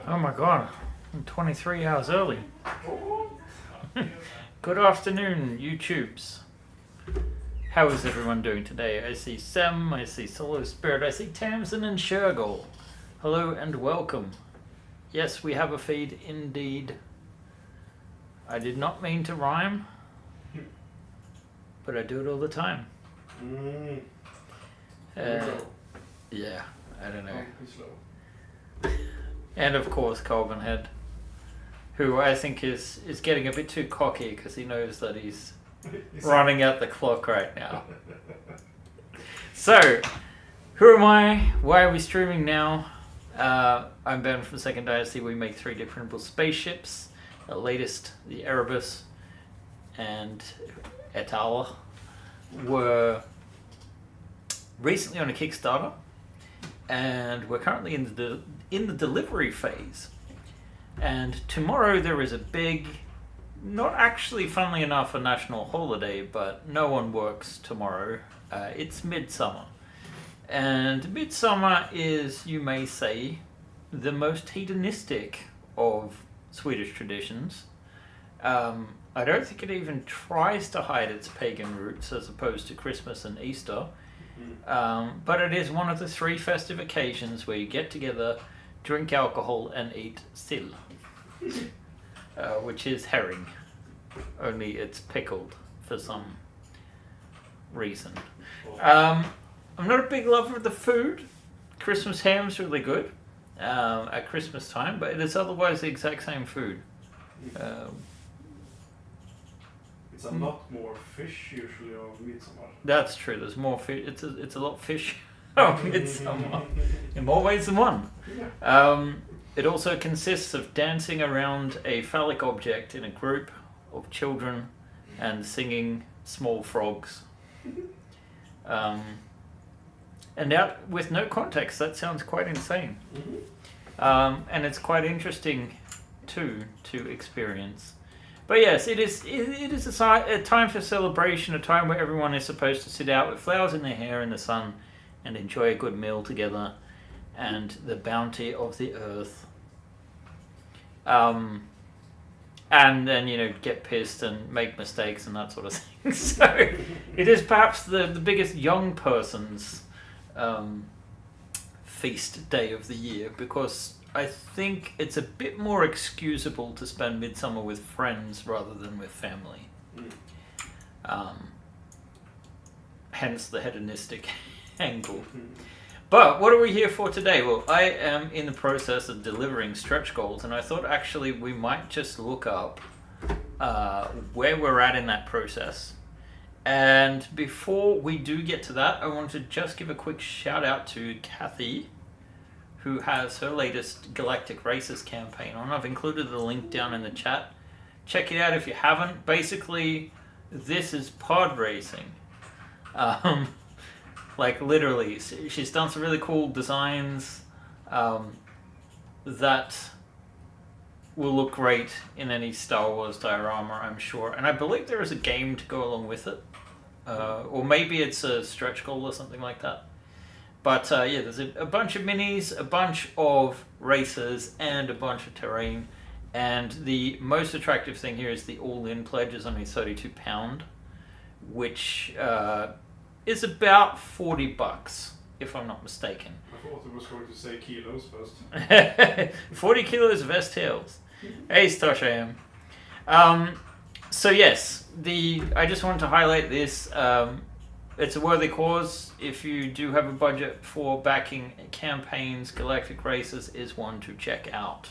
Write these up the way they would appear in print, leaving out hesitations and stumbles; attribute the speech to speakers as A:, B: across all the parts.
A: Oh my god, I'm 23 hours early. Good afternoon, YouTubes. How is everyone doing today? I see Sem, I see Solo Spirit, I see Tamsin and Shergol. Hello and welcome. Yes, we have a feed indeed. I did not mean to rhyme, but I do it all the time. Yeah, I don't know. And of course, Colvin Head, who I think is getting a bit too cocky because he knows that he's running out the clock right now. So, who am I? Why are we streaming now? I'm Ben from Second Dynasty. We make 3D printable spaceships. The latest, the Erebus and et al. Were recently on a Kickstarter, and we're currently in the delivery phase. And tomorrow there is a big, not actually funnily enough a national holiday, but no one works tomorrow. It's Midsummer. And Midsummer is, you may say, the most hedonistic of Swedish traditions. I don't think it even tries to hide its pagan roots as opposed to Christmas and Easter. But it is one of the 3 festive occasions where you get together, drink alcohol, and eat sill, which is herring, only it's pickled for some reason. I'm not a big lover of the food. Christmas ham's really good at Christmas time, but it is otherwise the exact same food.
B: It's a lot more fish usually on Midsommar.
A: That's true. There's more fish. It's a lot of fish on Midsummer in more ways than one. It also consists of dancing around a phallic object in a group of children and singing small frogs. And out with no context, that sounds quite insane. And it's quite interesting too to experience. But yes, it is a time for celebration, a time where everyone is supposed to sit out with flowers in their hair in the sun and enjoy a good meal together and the bounty of the earth. And then, get pissed and make mistakes and that sort of thing. So it is perhaps the biggest young person's feast day of the year, because I think it's a bit more excusable to spend Midsummer with friends rather than with family. Hence the hedonistic angle. But what are we here for today? Well, I am in the process of delivering stretch goals, and I thought actually we might just look up where we're at in that process. And before we do get to that, I want to just give a quick shout out to Kathy, who has her latest Galactic Races campaign on. I've included the link down in the chat. Check it out if you haven't. Basically, this is pod racing. Like literally, she's done some really cool designs that will look great in any Star Wars diorama, I'm sure. And I believe there is a game to go along with it. Or maybe it's a stretch goal or something like that. But yeah, there's a bunch of minis, a bunch of races, and a bunch of terrain. And the most attractive thing here is the all-in pledge is only £32, which is about $40, if I'm not mistaken.
B: I thought it was going to say kilos first.
A: 40 kilos of S-tails. Hey, Stosh, I am. So yes, I just wanted to highlight this. It's a worthy cause. If you do have a budget for backing campaigns, Galactic Races is one to check out.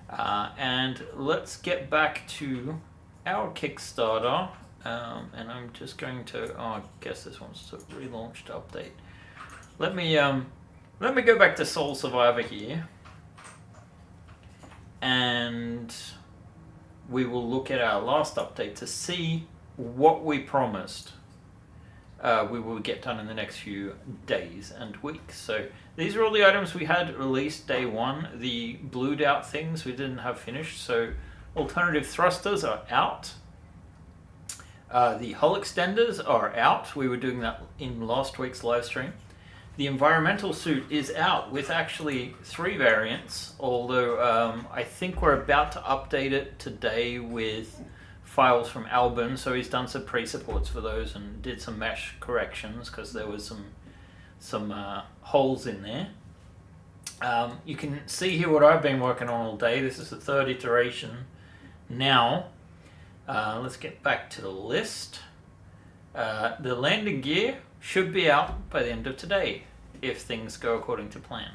A: And let's get back to our Kickstarter. And I'm just going to, I guess this one's a relaunched update. Let me go back to Soul Survivor here. And we will look at our last update to see what we promised we will get done in the next few days and weeks. So these are all the items we had released day 1. The blued out things we didn't have finished. So alternative thrusters are out. The hull extenders are out. We were doing that in last week's live stream. the environmental suit is out with actually 3 variants, although I think we're about to update it today with files from Albin, so he's done some pre-supports for those and did some mesh corrections because there was some holes in there. You can see here what I've been working on all day. This is the 3rd iteration now. Let's get back to the list. The landing gear should be out by the end of today if things go according to plan.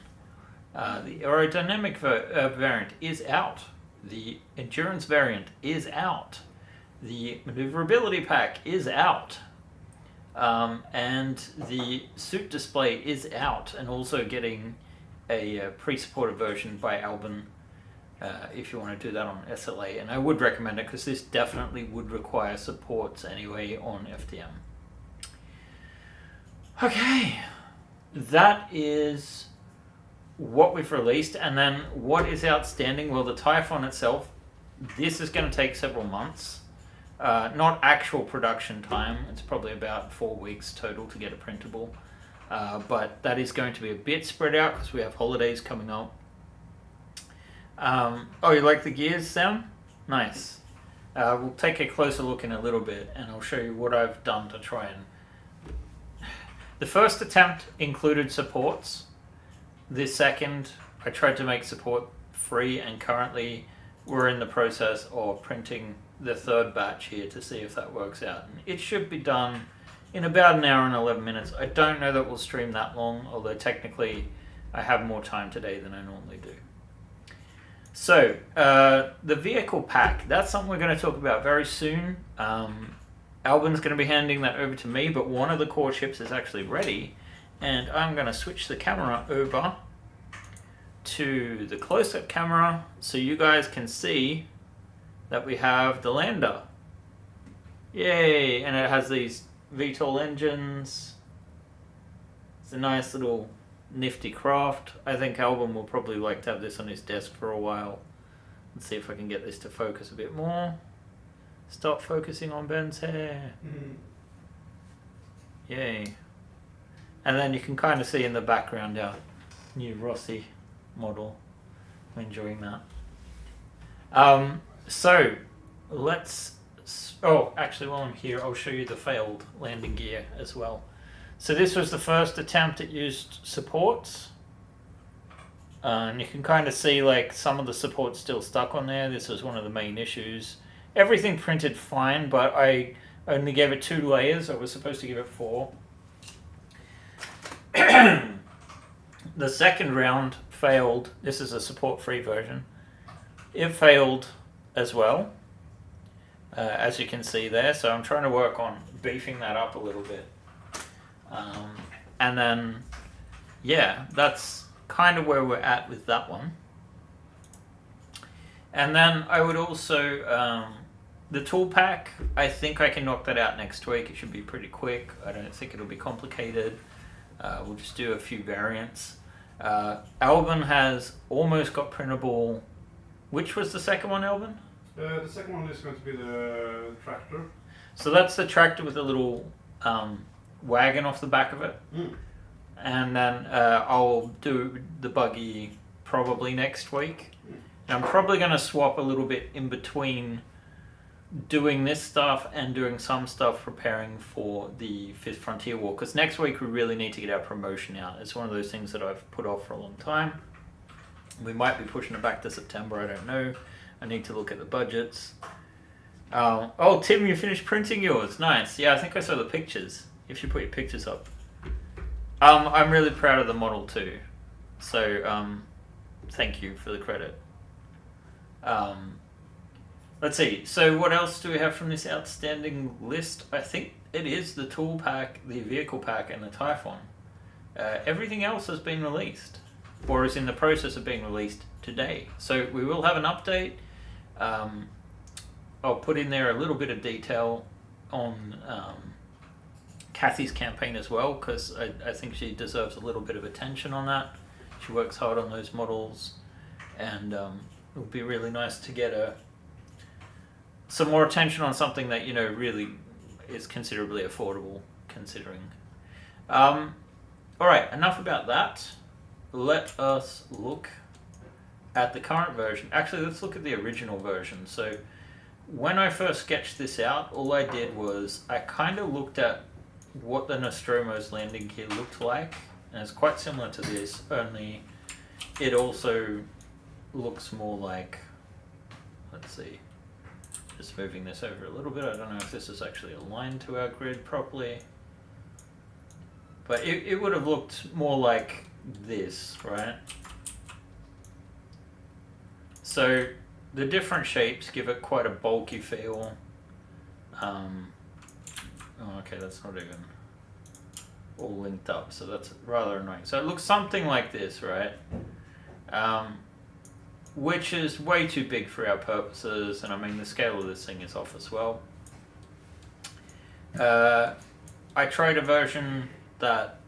A: The aerodynamic variant is out. The endurance variant is out. The maneuverability pack is out. And the suit display is out, and also getting a pre-supported version by Albin if you want to do that on SLA. And I would recommend it because this definitely would require supports anyway on FDM. Okay, that is what we've released. And then what is outstanding? Well, the Typhon itself, this is going to take several months. Not actual production time. It's probably about 4 weeks total to get it printable. But that is going to be a bit spread out because we have holidays coming up. Oh, you like the gears, Sam? Nice. We'll take a closer look in a little bit, and I'll show you what I've done to try and... The first attempt included supports. The second, I tried to make support free, and currently we're in the process of printing the 3rd batch here to see if that works out. And it should be done in about an hour and 11 minutes. I don't know that we'll stream that long, although technically I have more time today than I normally do. So, the vehicle pack, that's something we're going to talk about very soon. Albin's going to be handing that over to me, but one of the core ships is actually ready, and I'm going to switch the camera over to the close-up camera so you guys can see that we have the lander. Yay! And it has these VTOL engines. It's a nice little nifty craft. I think Albin will probably like to have this on his desk for a while. Let's see if I can get this to focus a bit more. Stop focusing on Ben's hair. Yay. And then you can kind of see in the background our new Rossi model. I'm enjoying that. So let's... Oh, actually while I'm here, I'll show you the failed landing gear as well. So this was the first attempt at used supports. And you can kind of see like some of the supports still stuck on there. This was one of the main issues. Everything printed fine, but I only gave it 2 layers. I was supposed to give it 4. The second round failed. This is a support-free version. It failed as well, as you can see there. So I'm trying to work on beefing that up a little bit. And then, yeah, that's kind of where we're at with that one. And then I would also, the tool pack, I think I can knock that out next week. It should be pretty quick. I don't think it'll be complicated. We'll just do a few variants. Albin has almost got printable. Which was the second one, Albin?
B: The second one is going to be the tractor.
A: So that's the tractor with a little wagon off the back of it. And then I'll do the buggy probably next week. And I'm probably going to swap a little bit in between doing this stuff and doing some stuff preparing for the 5th Frontier War, because next week we really need to get our promotion out. It's one of those things that I've put off for a long time. We might be pushing it back to September, I don't know. I need to look at the budgets. Oh, Tim, you finished printing yours. Nice. Yeah, I think I saw the pictures. You should put your pictures up. I'm really proud of the model too. So, thank you for the credit. Let's see. So what else do we have from this outstanding list? I think it is the tool pack, the vehicle pack, and the Typhon. Everything else has been released, or is in the process of being released today. So we will have an update. I'll put in there a little bit of detail on Kathy's campaign as well, because I think she deserves a little bit of attention on that. She works hard on those models, and it would be really nice to get some more attention on something that, you know, really is considerably affordable, considering. Alright, enough about that. Let us look at the current version. Actually, let's look at the original version. So, when I first sketched this out, all I did was I kind of looked at what the Nostromo's landing gear looked like, and it's quite similar to this, only it also looks more like, let's see, just moving this over a little bit. I don't know if this is actually aligned to our grid properly, but it would have looked more like this, right? So the different shapes give it quite a bulky feel. Oh, okay, that's not even all linked up, so that's rather annoying. So it looks something like this, right? Which is way too big for our purposes, and I mean the scale of this thing is off as well. I tried a version that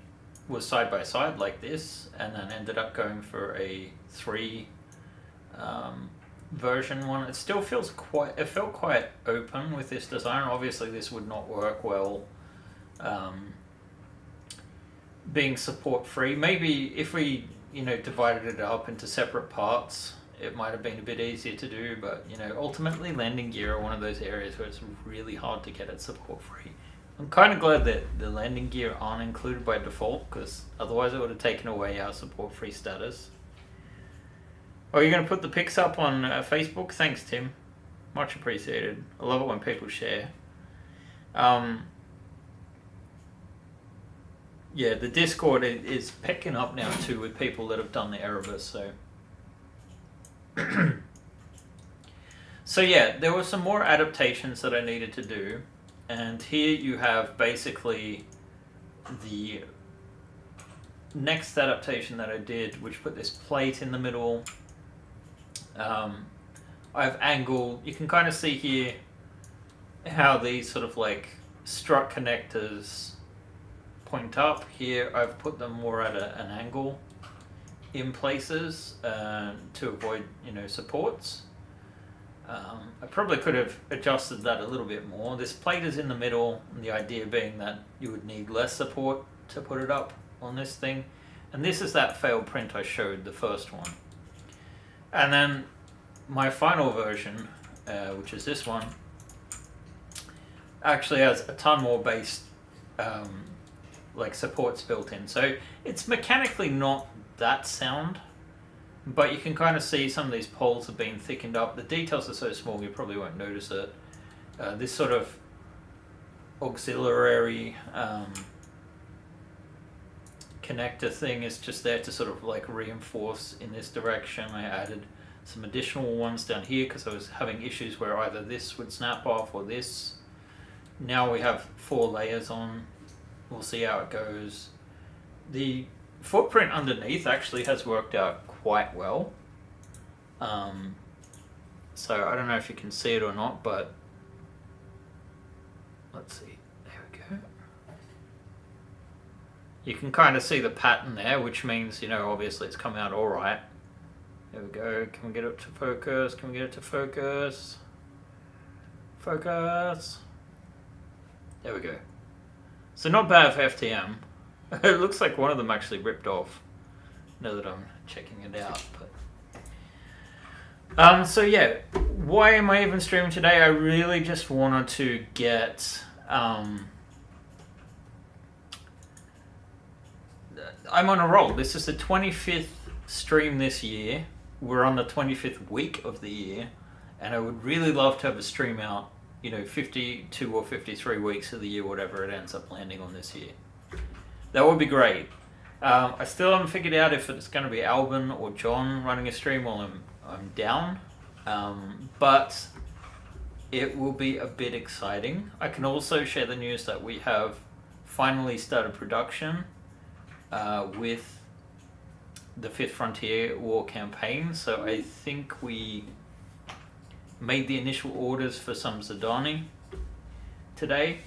A: was side by side like this, and then ended up going for a 3 version one. It still feels it felt quite open with this design. Obviously this would not work well being support free. Maybe if we divided it up into separate parts, it might have been a bit easier to do, but ultimately landing gear are one of those areas where it's really hard to get it support free. I'm kind of glad that the landing gear aren't included by default, because otherwise it would have taken away our support free status. Oh, you're going to put the pics up on Facebook? Thanks, Tim. Much appreciated. I love it when people share. Yeah, the Discord is picking up now too with people that have done the Erebus, so... So yeah, there were some more adaptations that I needed to do, and here you have basically the next adaptation that I did, which put this plate in the middle. I've angled, you can kind of see here how these sort of like strut connectors point up. Here I've put them more at an angle in places to avoid supports. I probably could have adjusted that a little bit more. This plate is in the middle, and the idea being that you would need less support to put it up on this thing. And this is that failed print I showed, the first one. And then my final version, which is this one, actually has a ton more base like supports built in. So it's mechanically not that sound, but you can kind of see some of these poles have been thickened up. The details are so small you probably won't notice it. This sort of auxiliary connector thing is just there to sort of like reinforce in this direction. I added some additional ones down here because I was having issues where either this would snap off or this. Now we have 4 layers on. We'll see how it goes. The footprint underneath actually has worked out quite well. So I don't know if you can see it or not, but let's see. There we go. You can kind of see the pattern there, which means, obviously it's come out all right. There we go. Can we get it to focus? Can we get it to focus? Focus. There we go. So not bad for FTM. It looks like one of them actually ripped off, now that I'm checking it out. But so yeah, why am I even streaming today? I really just wanted to get... I'm on a roll. This is the 25th stream this year. We're on the 25th week of the year, and I would really love to have a stream out, 52 or 53 weeks of the year, whatever it ends up landing on this year. That would be great. I still haven't figured out if it's going to be Albin or John running a stream while I'm down, but it will be a bit exciting. I can also share the news that we have finally started production with the Fifth Frontier War campaign. So I think we made the initial orders for some Zidani today,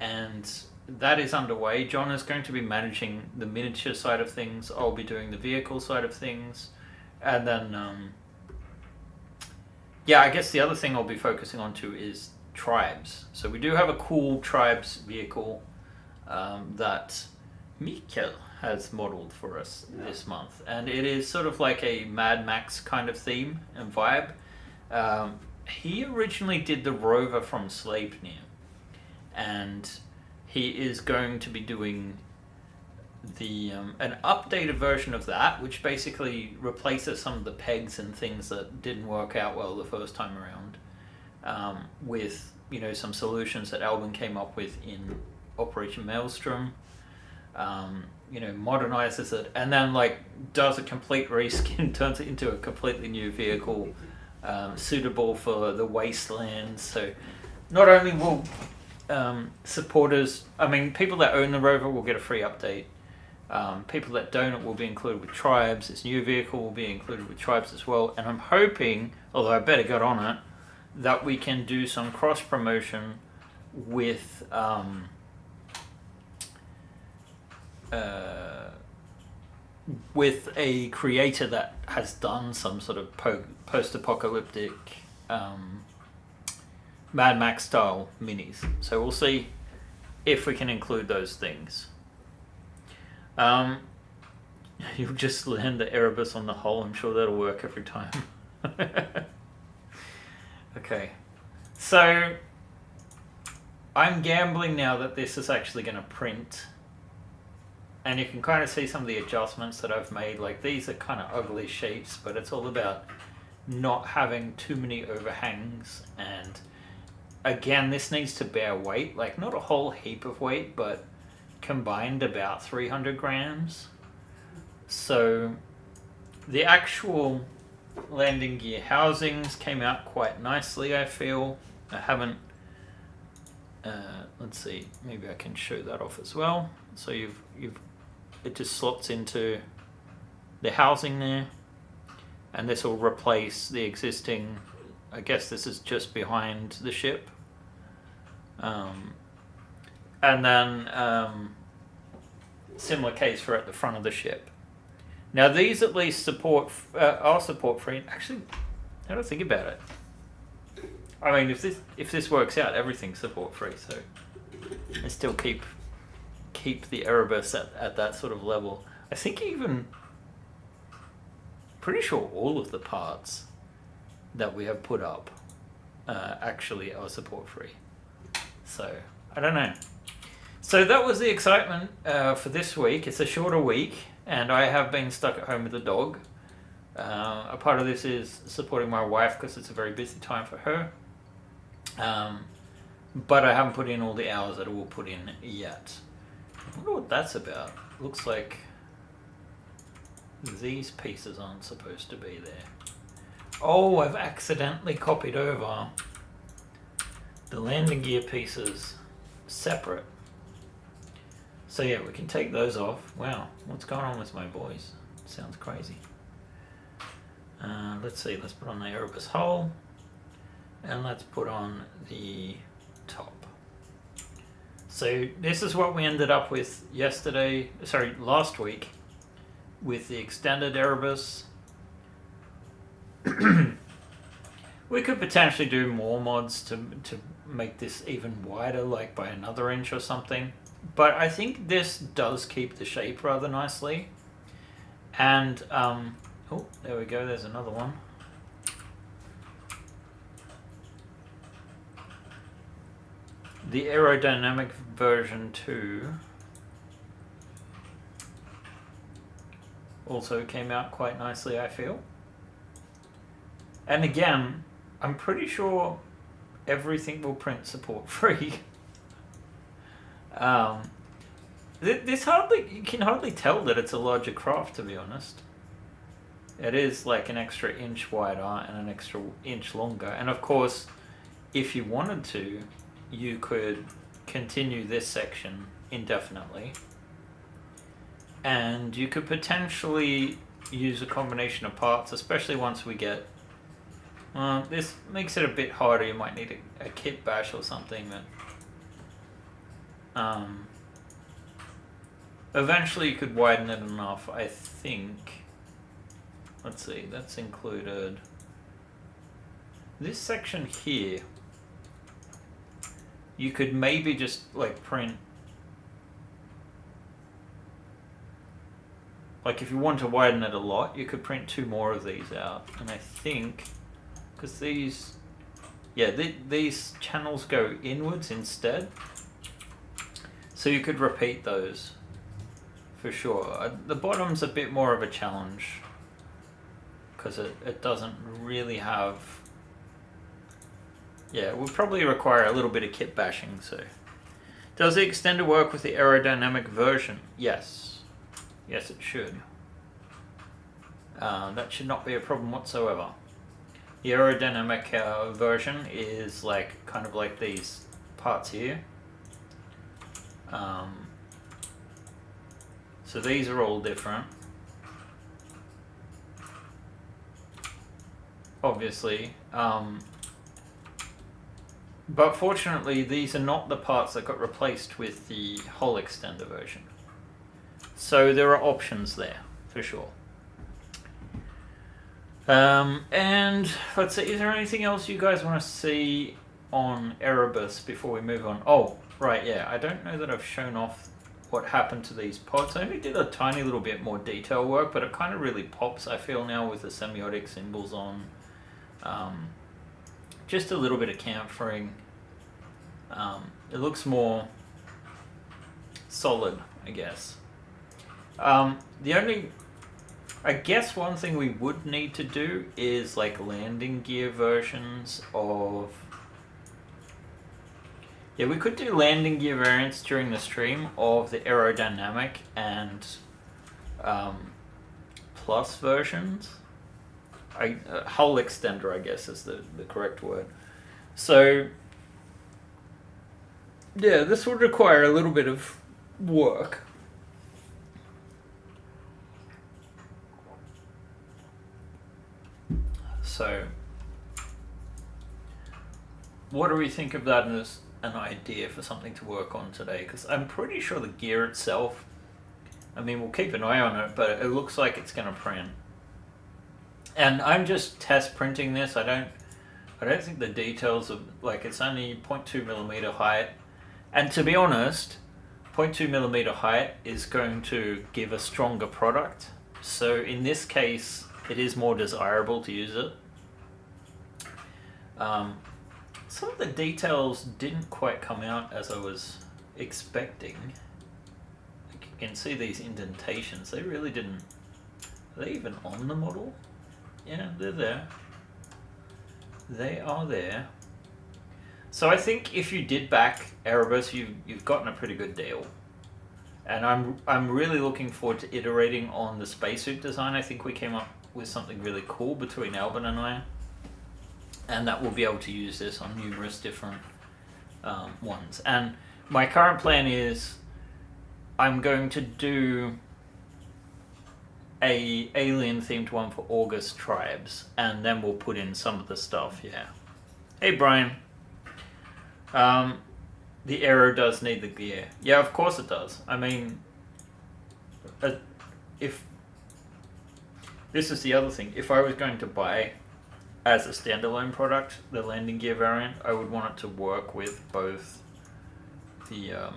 A: and that is underway. John is going to be managing the miniature side of things. I'll be doing the vehicle side of things, and then yeah, I guess the other thing I'll be focusing on too is tribes. So we do have a cool tribes vehicle that Mikkel has modeled for us this month, and it is sort of like a Mad Max kind of theme and vibe. He originally did the rover from Sleipnir, and he is going to be doing the an updated version of that, which basically replaces some of the pegs and things that didn't work out well the first time around, with some solutions that Albin came up with in Operation Maelstrom. Modernizes it, and then does a complete reskin, turns it into a completely new vehicle, suitable for the wastelands. So not only will supporters, people that own the rover will get a free update. People that don't, it will be included with tribes. This new vehicle will be included with tribes as well. And I'm hoping, although I better get on it, that we can do some cross promotion with a creator that has done some sort of post-apocalyptic Mad Max style minis. So we'll see if we can include those things. You'll just land the Erebus on the hull. I'm sure that'll work every time. Okay, so I'm gambling now that this is actually going to print, and you can kind of see some of the adjustments that I've made. These are kind of ugly shapes, but it's all about not having too many overhangs. And again, this needs to bear weight, not a whole heap of weight, but combined about 300 grams. So the actual landing gear housings came out quite nicely, I feel. I haven't let's see, maybe I can show that off as well. So it just slots into the housing there, and this will replace the existing, I guess this is just behind the ship. And then similar case for at the front of the ship. Now these at least are support free. Actually, I don't think about it. If this works out, everything's support free. So I still keep the Erebus at that sort of level. I think pretty sure all of the parts that we have put up actually are support free. So I don't know. So that was the excitement for this week. It's a shorter week, and I have been stuck at home with the dog. A part of this is supporting my wife because it's a very busy time for her. But I haven't put in all the hours that I will put in yet. I wonder what that's about. Looks like these pieces aren't supposed to be there. Oh, I've accidentally copied over the landing gear pieces separate. So yeah, we can take those off. Wow, what's going on with my voice? Sounds crazy. Let's see, let's put on the Erebus hull, and let's put on the top. So this is what we ended up with last week, with the extended Erebus. We could potentially do more mods to make this even wider, by another inch or something. But I think this does keep the shape rather nicely. And, oh, there we go, there's another one. The aerodynamic version 2 also came out quite nicely, I feel. And again, I'm pretty sure everything will print support free. You can hardly tell that it's a larger craft, to be honest. It is an extra inch wider and an extra inch longer. And of course, if you wanted to, you could continue this section indefinitely. And you could potentially use a combination of parts, especially once we get... this makes it a bit harder. You might need a kit bash or something, but... eventually you could widen it enough, I think. Let's see, that's included. This section here, you could maybe just print like if you want to widen it a lot, you could print 2 more of these out. And I think, because these, yeah, these channels go inwards instead. So you could repeat those for sure. The bottom's a bit more of a challenge because it doesn't really have, yeah, it would probably require a little bit of kit bashing. So does the extender work with the aerodynamic version? Yes. Yes, it should. That should not be a problem whatsoever. The aerodynamic version is like kind of like these parts here. So these are all different. Obviously. But fortunately, these are not the parts that got replaced with the hull extender version. So there are options there, for sure. And let's see, is there anything else you guys want to see on Erebus before we move on? Oh, right, yeah, I don't know that I've shown off what happened to these pods. I only did a tiny little bit more detail work, but it kind of really pops, I feel, now with the semiotic symbols on. Just a little bit of chamfering. It looks more solid, I guess. The only, I guess one thing we would need to do is like landing gear versions of, yeah, we could do landing gear variants during the stream of the aerodynamic and plus versions. Hull extender, I guess, is the correct word. So, yeah, this would require a little bit of work. So, what do we think of that as an idea for something to work on today? Because I'm pretty sure the gear itself, I mean, we'll keep an eye on it, but it looks like it's going to print. And I'm just test printing this. I don't think the details of, like, it's only 0.2 millimeter height. And to be honest, 0.2 millimeter height is going to give a stronger product. So in this case, it is more desirable to use it. Some of the details didn't quite come out as I was expecting. Like you can see these indentations. They really didn't. Are they even on the model? Yeah, they're there. They are there. So I think if you did back Erebus, you've gotten a pretty good deal. And I'm really looking forward to iterating on the spacesuit design. I think we came up with something really cool between Albin and I. And that we'll be able to use this on numerous different ones. And my current plan is I'm going to do a alien themed one for August tribes, and then we'll put in some of the stuff. Yeah. Hey Brian. The Aero does need the gear. Yeah, of course it does. I mean, if this is the other thing, if I was going to buy as a standalone product the landing gear variant, I would want it to work with both the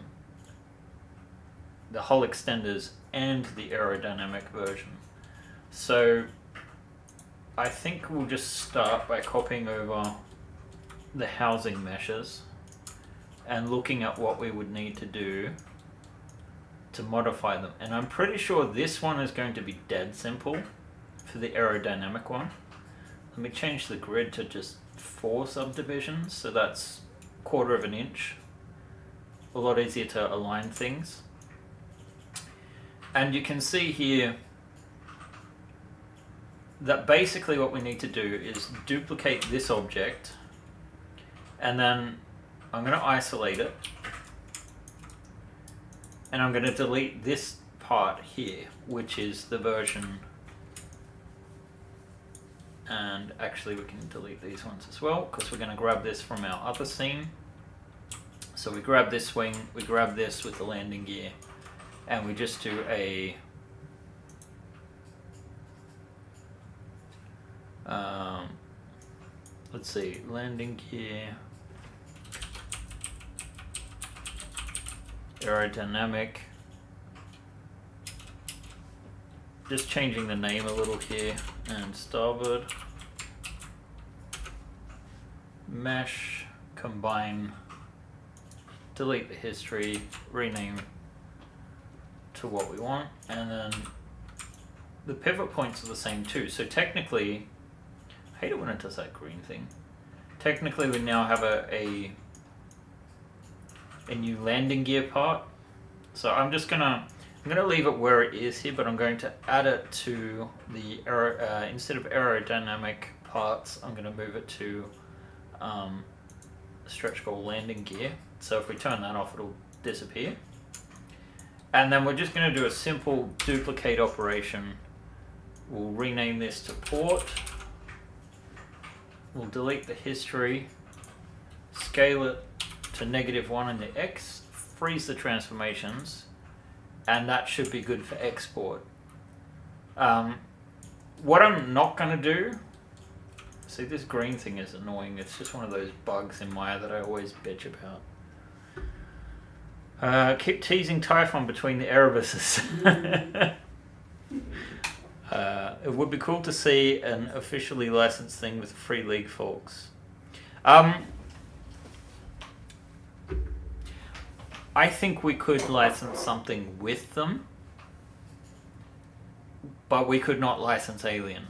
A: hull extenders and the aerodynamic version. So I think we'll just start by copying over the housing meshes and looking at what we would need to do to modify them. And I'm pretty sure this one is going to be dead simple for the aerodynamic one. Let me change the grid to just 4 subdivisions, so that's 1/4 of an inch. A lot easier to align things. And you can see here that basically what we need to do is duplicate this object, and then I'm going to isolate it, and I'm going to delete this part here, which is the version, and actually we can delete these ones as well, because we're going to grab this from our other scene. So we grab this wing, we grab this with the landing gear, and we just do a let's see, landing gear, aerodynamic, just changing the name a little here, and starboard. Mesh, combine, delete the history, rename to what we want, and then the pivot points are the same too. So technically, I hate it when it does that green thing. Technically, we now have a new landing gear part. So I'm gonna leave it where it is here, but I'm going to add it to the instead of aerodynamic parts, I'm gonna move it to stretch goal landing gear. So if we turn that off, it'll disappear. And then we're just going to do a simple duplicate operation. We'll rename this to port. We'll delete the history, scale it to -1 in the X, freeze the transformations, and that should be good for export. What I'm not going to do, see, this green thing is annoying. It's just one of those bugs in Maya that I always bitch about. Keep teasing Typhon between the Erebuses. It would be cool to see an officially licensed thing with Free League folks. I think we could license something with them, but we could not license Alien.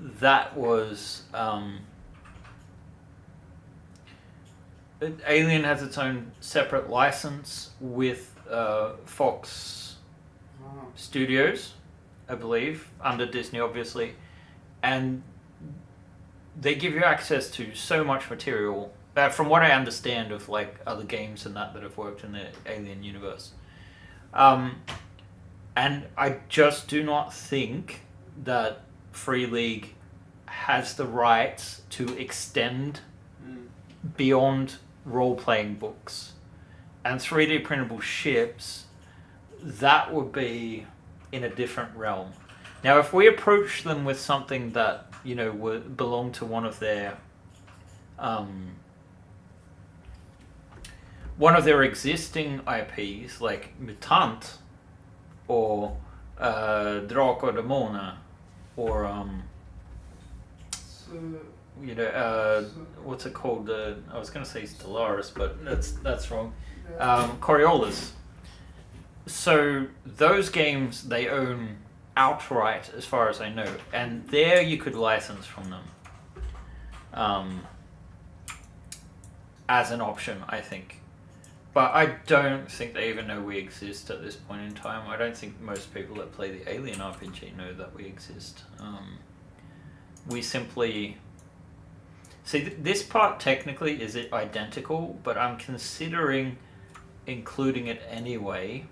A: That was Alien has its own separate license with Fox Studios, I believe, under Disney obviously, and they give you access to so much material, from what I understand of like other games and that have worked in the Alien universe. And I just do not think that Free League has the rights to extend beyond role-playing books and 3D printable ships. That would be in a different realm. Now, if we approach them with something that, you know, would belong to one of their existing IPs, like Mutant or Draco Demona, or you know, what's it called? I was going to say Stellaris, but that's wrong. Coriolis. So those games they own outright, as far as I know, and there you could license from them as an option, I think. But I don't think they even know we exist at this point in time. I don't think most people that play the Alien RPG know that we exist. We simply... See, this part technically is it identical, but I'm considering including it anyway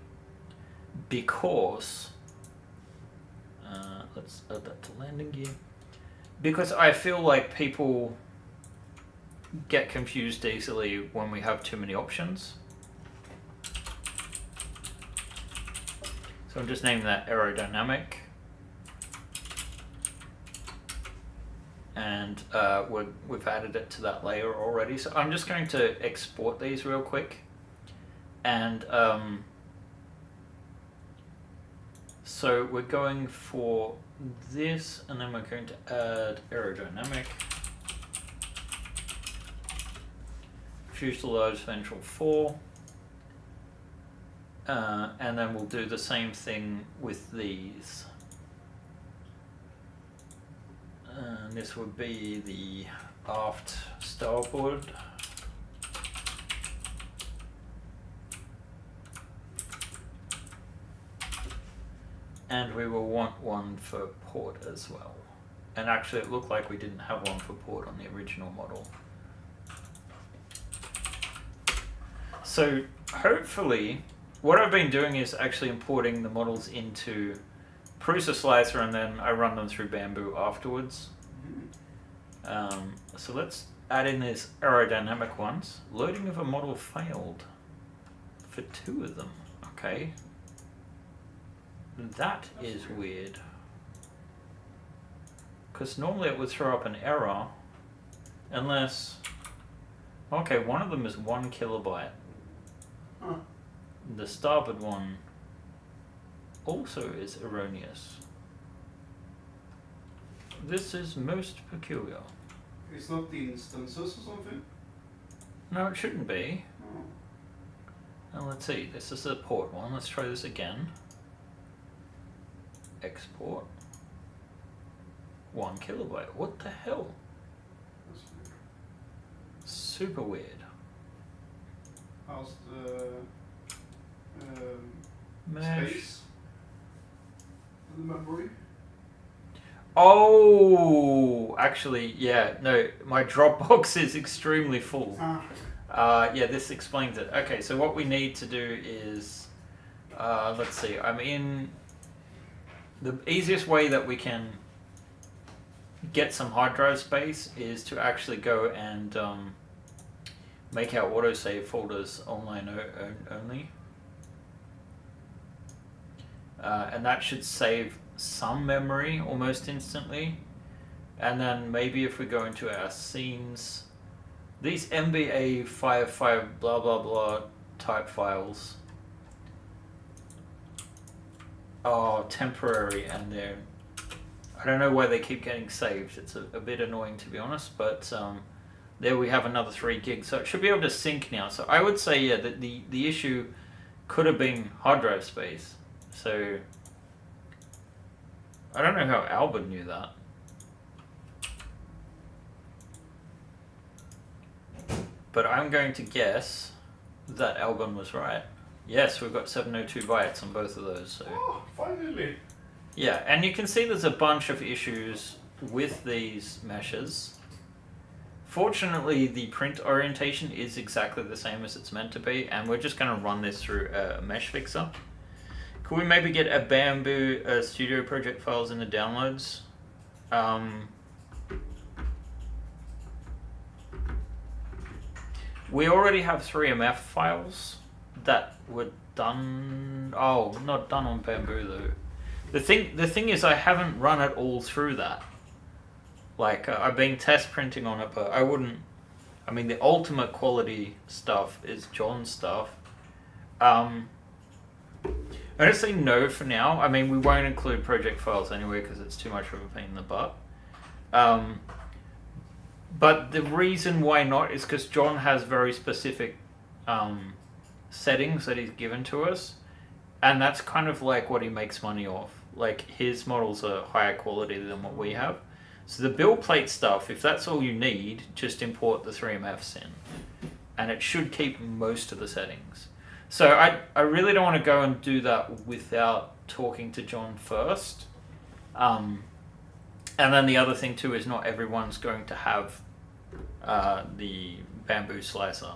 A: because... let's add that to landing gear. Because I feel like people get confused easily when we have too many options. So I'm just naming that aerodynamic. And we've added it to that layer already. So I'm just going to export these real quick. And so we're going for this, and then we're going to add aerodynamic, fuselage ventral 4, and then we'll do the same thing with these. And this would be the aft starboard. And we will want one for port as well. And actually it looked like we didn't have one for port on the original model. So hopefully, what I've been doing is actually importing the models into Prusa Slicer, and then I run them through Bamboo afterwards. So let's add in these aerodynamic ones. Loading of a model failed for 2 of them. Okay. That is weird. Because normally it would throw up an error unless... Okay, one of them is 1 kilobyte. The starboard one also is erroneous. This is most peculiar.
B: It's not the instances or something?
A: No, it shouldn't be.
B: Oh.
A: Now let's see, this is the port one. Let's try this again. Export. 1 kilobyte. What the hell?
B: That's weird.
A: Super weird.
B: How's the
A: Mesh.
B: space? The memory?
A: Oh, actually, yeah, no, my Dropbox is extremely full. Yeah, this explains it. Okay, so what we need to do is, let's see, I'm in, the easiest way that we can get some hard drive space is to actually go and make our autosave folders online only. And that should save some memory almost instantly. And then maybe if we go into our scenes, these MBA 55 blah blah blah type files are temporary, and they're, I don't know why they keep getting saved. It's a bit annoying, to be honest, but there we have another 3 gigs, so it should be able to sync now. So I would say, yeah, that the issue could have been hard drive space. So I don't know how Albin knew that. But I'm going to guess that Albin was right. Yes, we've got 702 bytes on both of those. So.
B: Oh, finally!
A: Yeah, and you can see there's a bunch of issues with these meshes. Fortunately, the print orientation is exactly the same as it's meant to be, and we're just going to run this through a mesh fixer. Could we maybe get a Bamboo Studio project files in the downloads? We already have 3MF files that were done. Oh, not done on Bamboo though. The thing is, I haven't run it all through that. Like I've been test printing on it, but I wouldn't. I mean, the ultimate quality stuff is John's stuff. I don't say no for now. I mean, we won't include project files anyway because it's too much of a pain in the butt. But the reason why not is because John has very specific settings that he's given to us, and that's kind of like what he makes money off. Like his models are higher quality than what we have. So the build plate stuff, if that's all you need, just import the 3MFs in, and it should keep most of the settings. So I really don't want to go and do that without talking to John first. And then the other thing too is not everyone's going to have the Bamboo slicer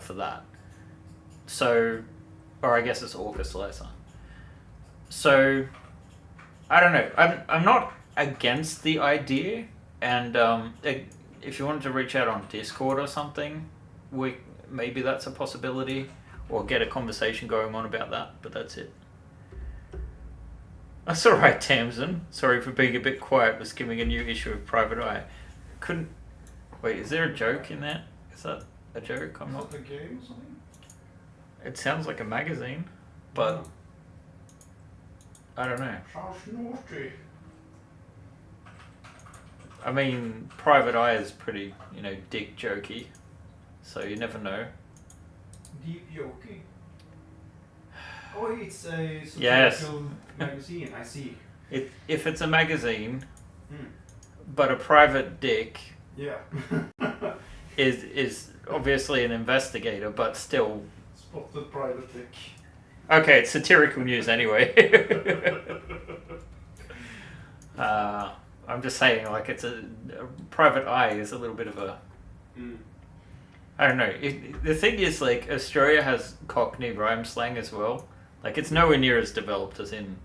A: for that. So, or I guess it's Orca slicer. So, I don't know. I'm not against the idea, and if you wanted to reach out on Discord or something, maybe that's a possibility, or get a conversation going on about that, but that's it. That's alright, Tamsin. Sorry for being a bit quiet, but skimming a new issue of Private Eye. Wait, is there a joke in that? Is that a joke? I'm not.
B: Is that a game or something?
A: It sounds like a magazine, but I don't know.
B: Sounds naughty.
A: I mean, Private Eye is pretty, dick jokey, so you never know.
B: Deep jokey. Oh, it's a satirical
A: Yes.
B: magazine, I see.
A: If it's a magazine, but a private dick
B: Yeah.
A: is obviously an investigator, but still.
B: Spotted private dick.
A: Okay, it's satirical news anyway. I'm just saying, like, it's a Private Eye is a little bit of a. I don't know. The thing is, like, Australia has Cockney rhyme slang as well. Like, it's nowhere near as developed as in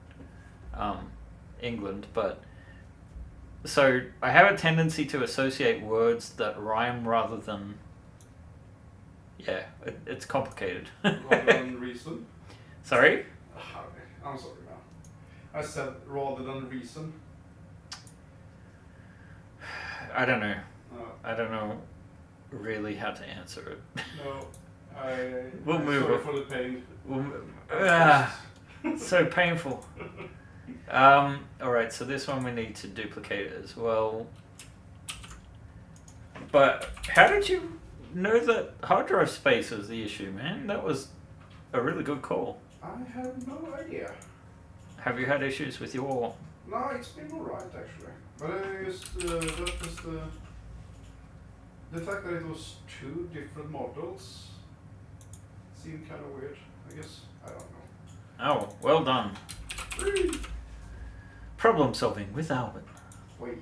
A: England, but. So, I have a tendency to associate words that rhyme rather than. Yeah, it's complicated.
B: Rather than reason?
A: Sorry?
B: I'm sorry, man. I said rather than reason.
A: I don't know. I don't know really how to answer it.
B: No,
A: We'll
B: I'm
A: move
B: sorry
A: on.
B: for the pain.
A: So painful. Alright, so this one we need to duplicate as well. But how did you know that hard drive space was the issue, man? That was a really good call.
B: I have no idea.
A: Have you had issues with your...
B: No, it's been alright actually. But I just, that was the fact that it was two different models seemed kind of weird, I guess. I don't know.
A: Oh, well done. Problem solving with Albin.
B: Wait.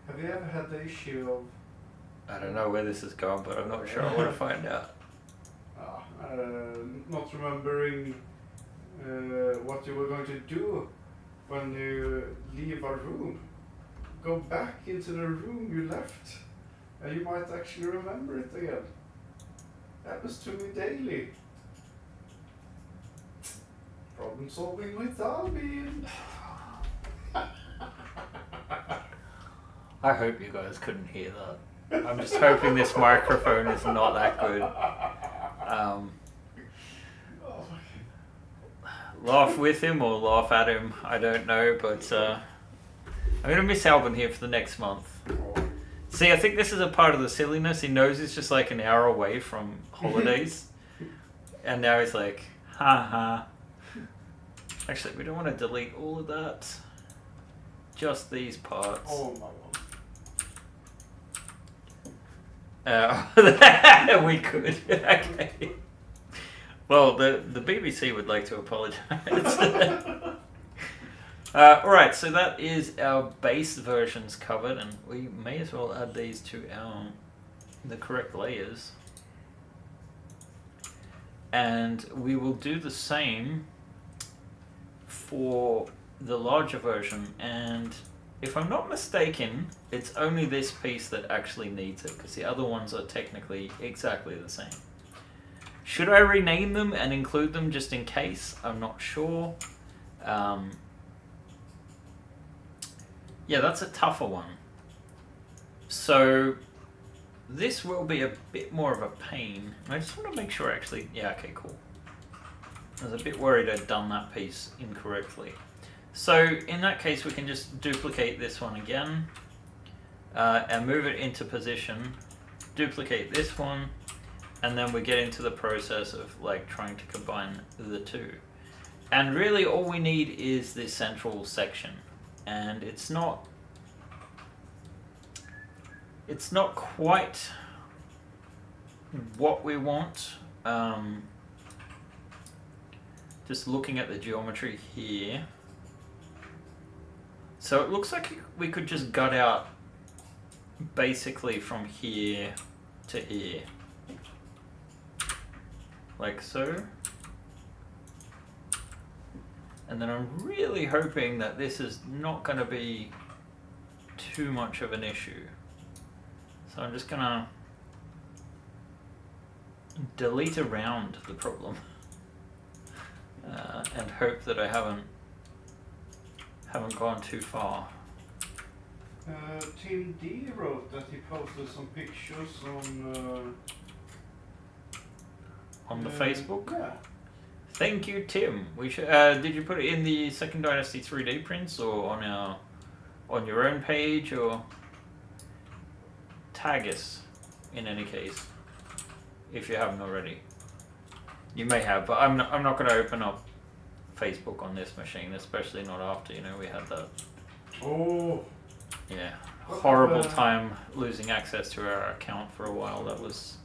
B: Have you ever had the issue of...
A: I don't know where this is going, but I'm not sure. I want to find out.
B: Not remembering what you were going to do when you leave a room. Go back into the room you left, and you might actually remember it again. Happens to me daily. Problem solving with Albin.
A: I hope you guys couldn't hear that. I'm just hoping this microphone is not that good. Laugh with him or laugh at him, I don't know, but I'm going to miss Albin here for the next month. See, I think this is a part of the silliness. He knows he's just like an hour away from holidays. And now he's like, ha. Actually, we don't want to delete all of that. Just these parts.
B: Oh my god.
A: We could. Okay. Well, the BBC would like to apologise. Alright, so that is our base versions covered, and we may as well add these to the correct layers. And we will do the same for the larger version, and if I'm not mistaken, it's only this piece that actually needs it, because the other ones are technically exactly the same. Should I rename them and include them just in case? I'm not sure. Yeah, that's a tougher one. So this will be a bit more of a pain. I just want to make sure actually, yeah, okay, cool. I was a bit worried I'd done that piece incorrectly. So in that case, we can just duplicate this one again and move it into position, duplicate this one, and then we get into the process of like trying to combine the two. And really all we need is this central section, and it's not quite what we want. Just looking at the geometry here. So it looks like we could just gut out basically from here to here. Like so. And then I'm really hoping that this is not going to be too much of an issue. So I'm just going to delete around the problem. And hope that I haven't gone too far.
B: Tim D wrote that he posted some pictures
A: on the Facebook.
B: Yeah.
A: Thank you, Tim. We should. Did you put it in the Second Dynasty 3D prints or on your own page, or tag us in any case if you haven't already? You may have, but I'm not going to open up Facebook on this machine, especially not after, we had that.
B: Oh.
A: Yeah. Horrible time losing access to our account for a while. That was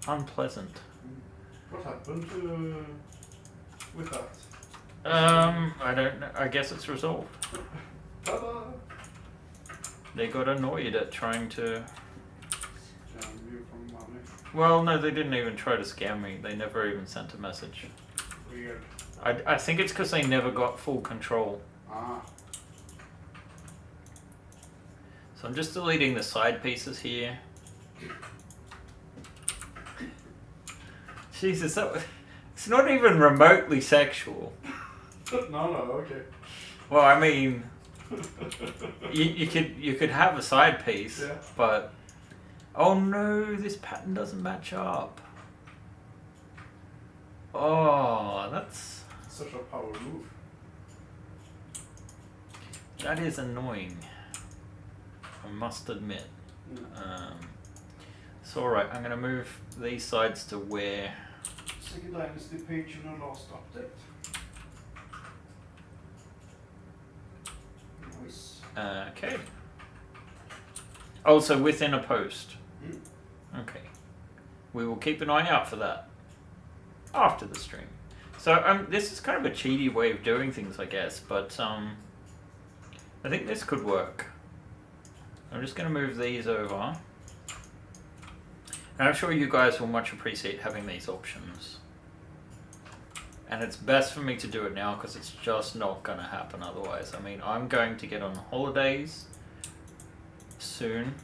A: unpleasant.
B: What happened with that?
A: I don't know. I guess it's resolved.
B: Ta-da!
A: They got annoyed at trying to...
B: Scam you from money.
A: Well, no, they didn't even try to scam me. They never even sent a message.
B: Weird.
A: I think it's because they never got full control.
B: Ah.
A: So I'm just deleting the side pieces here. Jesus, it's not even remotely sexual.
B: No, okay.
A: Well, I mean, you could have a side piece,
B: yeah.
A: But oh no, this pattern doesn't match up. Oh,
B: such a power move.
A: That is annoying, I must admit. So alright, I'm going to move these sides to where...
B: Second Dynasty page in our last update. Nice.
A: Okay. Oh, so within a post. Okay. We will keep an eye out for that after the stream. So this is kind of a cheaty way of doing things, I guess, but I think this could work. I'm just going to move these over. And I'm sure you guys will much appreciate having these options. And it's best for me to do it now because it's just not going to happen otherwise. I mean, I'm going to get on holidays soon.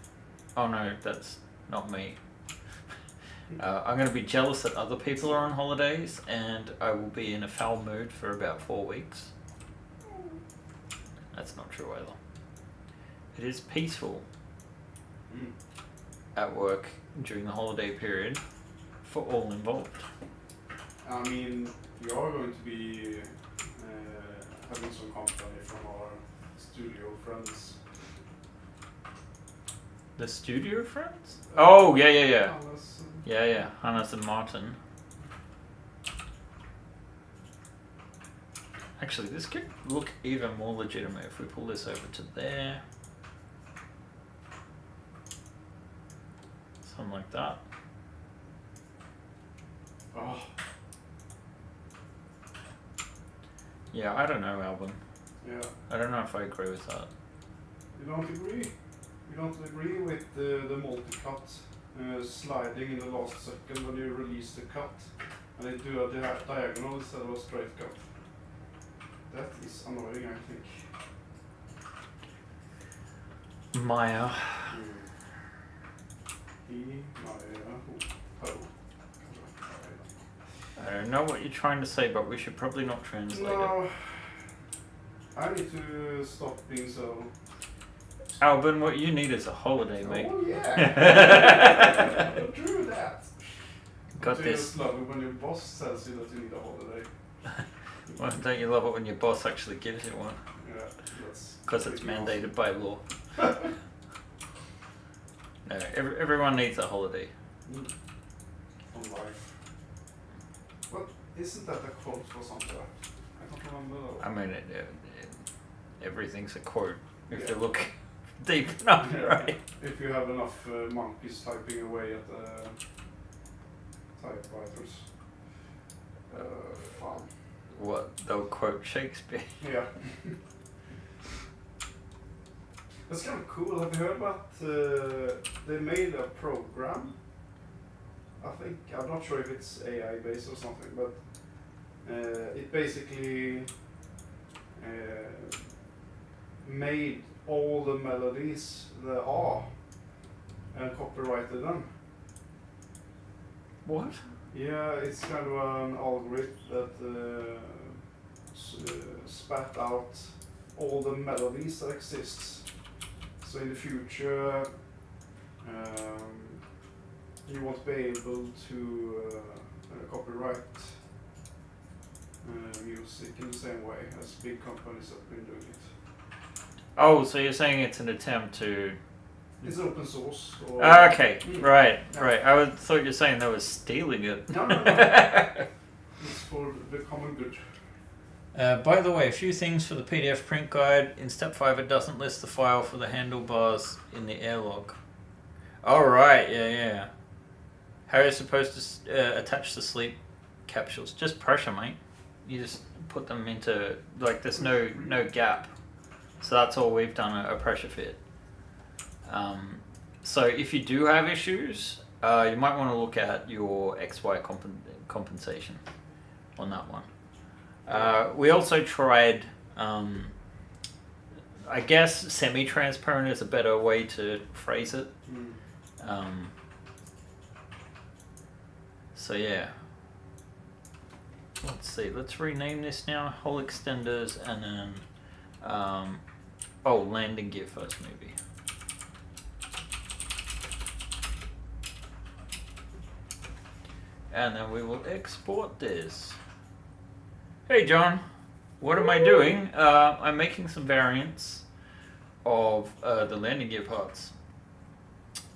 A: Oh no, that's not me. I'm going to be jealous that other people are on holidays, and I will be in a foul mood for about 4 weeks. That's not true either. It is peaceful at work during the holiday period for all involved.
B: I mean, you are going to be having some company from our studio friends.
A: The studio friends? Oh, yeah.
B: Hannes and-
A: Yeah, Hannes and Martin. Actually, this could look even more legitimate if we pull this over to there. Something like that.
B: Oh,
A: Yeah, I don't know, Albin.
B: yeah.
A: I don't know if I agree with that.
B: You don't agree? You don't agree with the multi-cut sliding in the last second when you release the cut and they do a diagonal instead of a straight cut? That is annoying, I think.
A: Maya. I don't know what you're trying to say, but we should probably not translate it.
B: No, I need to stop being so.
A: Albin, what you need is a holiday, mate.
B: Oh yeah. True that.
A: Got
B: Don't you
A: this.
B: just love it when your boss tells you that you need a holiday?
A: Well, don't you love it when your boss actually gives you one?
B: Yeah, that's
A: Because it's
B: pretty
A: mandated by law. No, everyone needs a holiday.
B: awesome. On life. What isn't that a quote for something? I don't remember though.
A: I mean, everything's a quote if you
B: Yeah.
A: look deep enough,
B: Yeah.
A: right?
B: If you have enough monkeys typing away at the typewriters. Fun.
A: What, they'll quote Shakespeare.
B: Yeah. That's kind of cool. Have you heard about? They made a program. I think I'm not sure if it's AI based or something, but it basically made all the melodies there are and copyrighted them.
A: What?
B: Yeah, it's kind of an algorithm that spat out all the melodies that exists. So in the future, you won't be able to copyright music in the same way as big companies have been doing it.
A: Oh, so you're saying it's an attempt to...
B: It's open source. Or
A: Okay, right. I thought you were saying they were stealing it.
B: No. It's for the common good.
A: By the way, a few things for the PDF print guide. In step 5, it doesn't list the file for the handlebars in the airlock. Oh, right, yeah. How are you supposed to attach the sleep capsules? Just pressure, mate. You just put them into, like, there's no gap. So that's all we've done, a pressure fit. So if you do have issues, you might want to look at your XY compensation on that one. We also tried, I guess semi-transparent is a better way to phrase it. So yeah. Let's see, let's rename this now, hull extenders, and then, landing gear first maybe. And then we will export this. Hey John, what am I doing? I'm making some variants of the landing gear parts.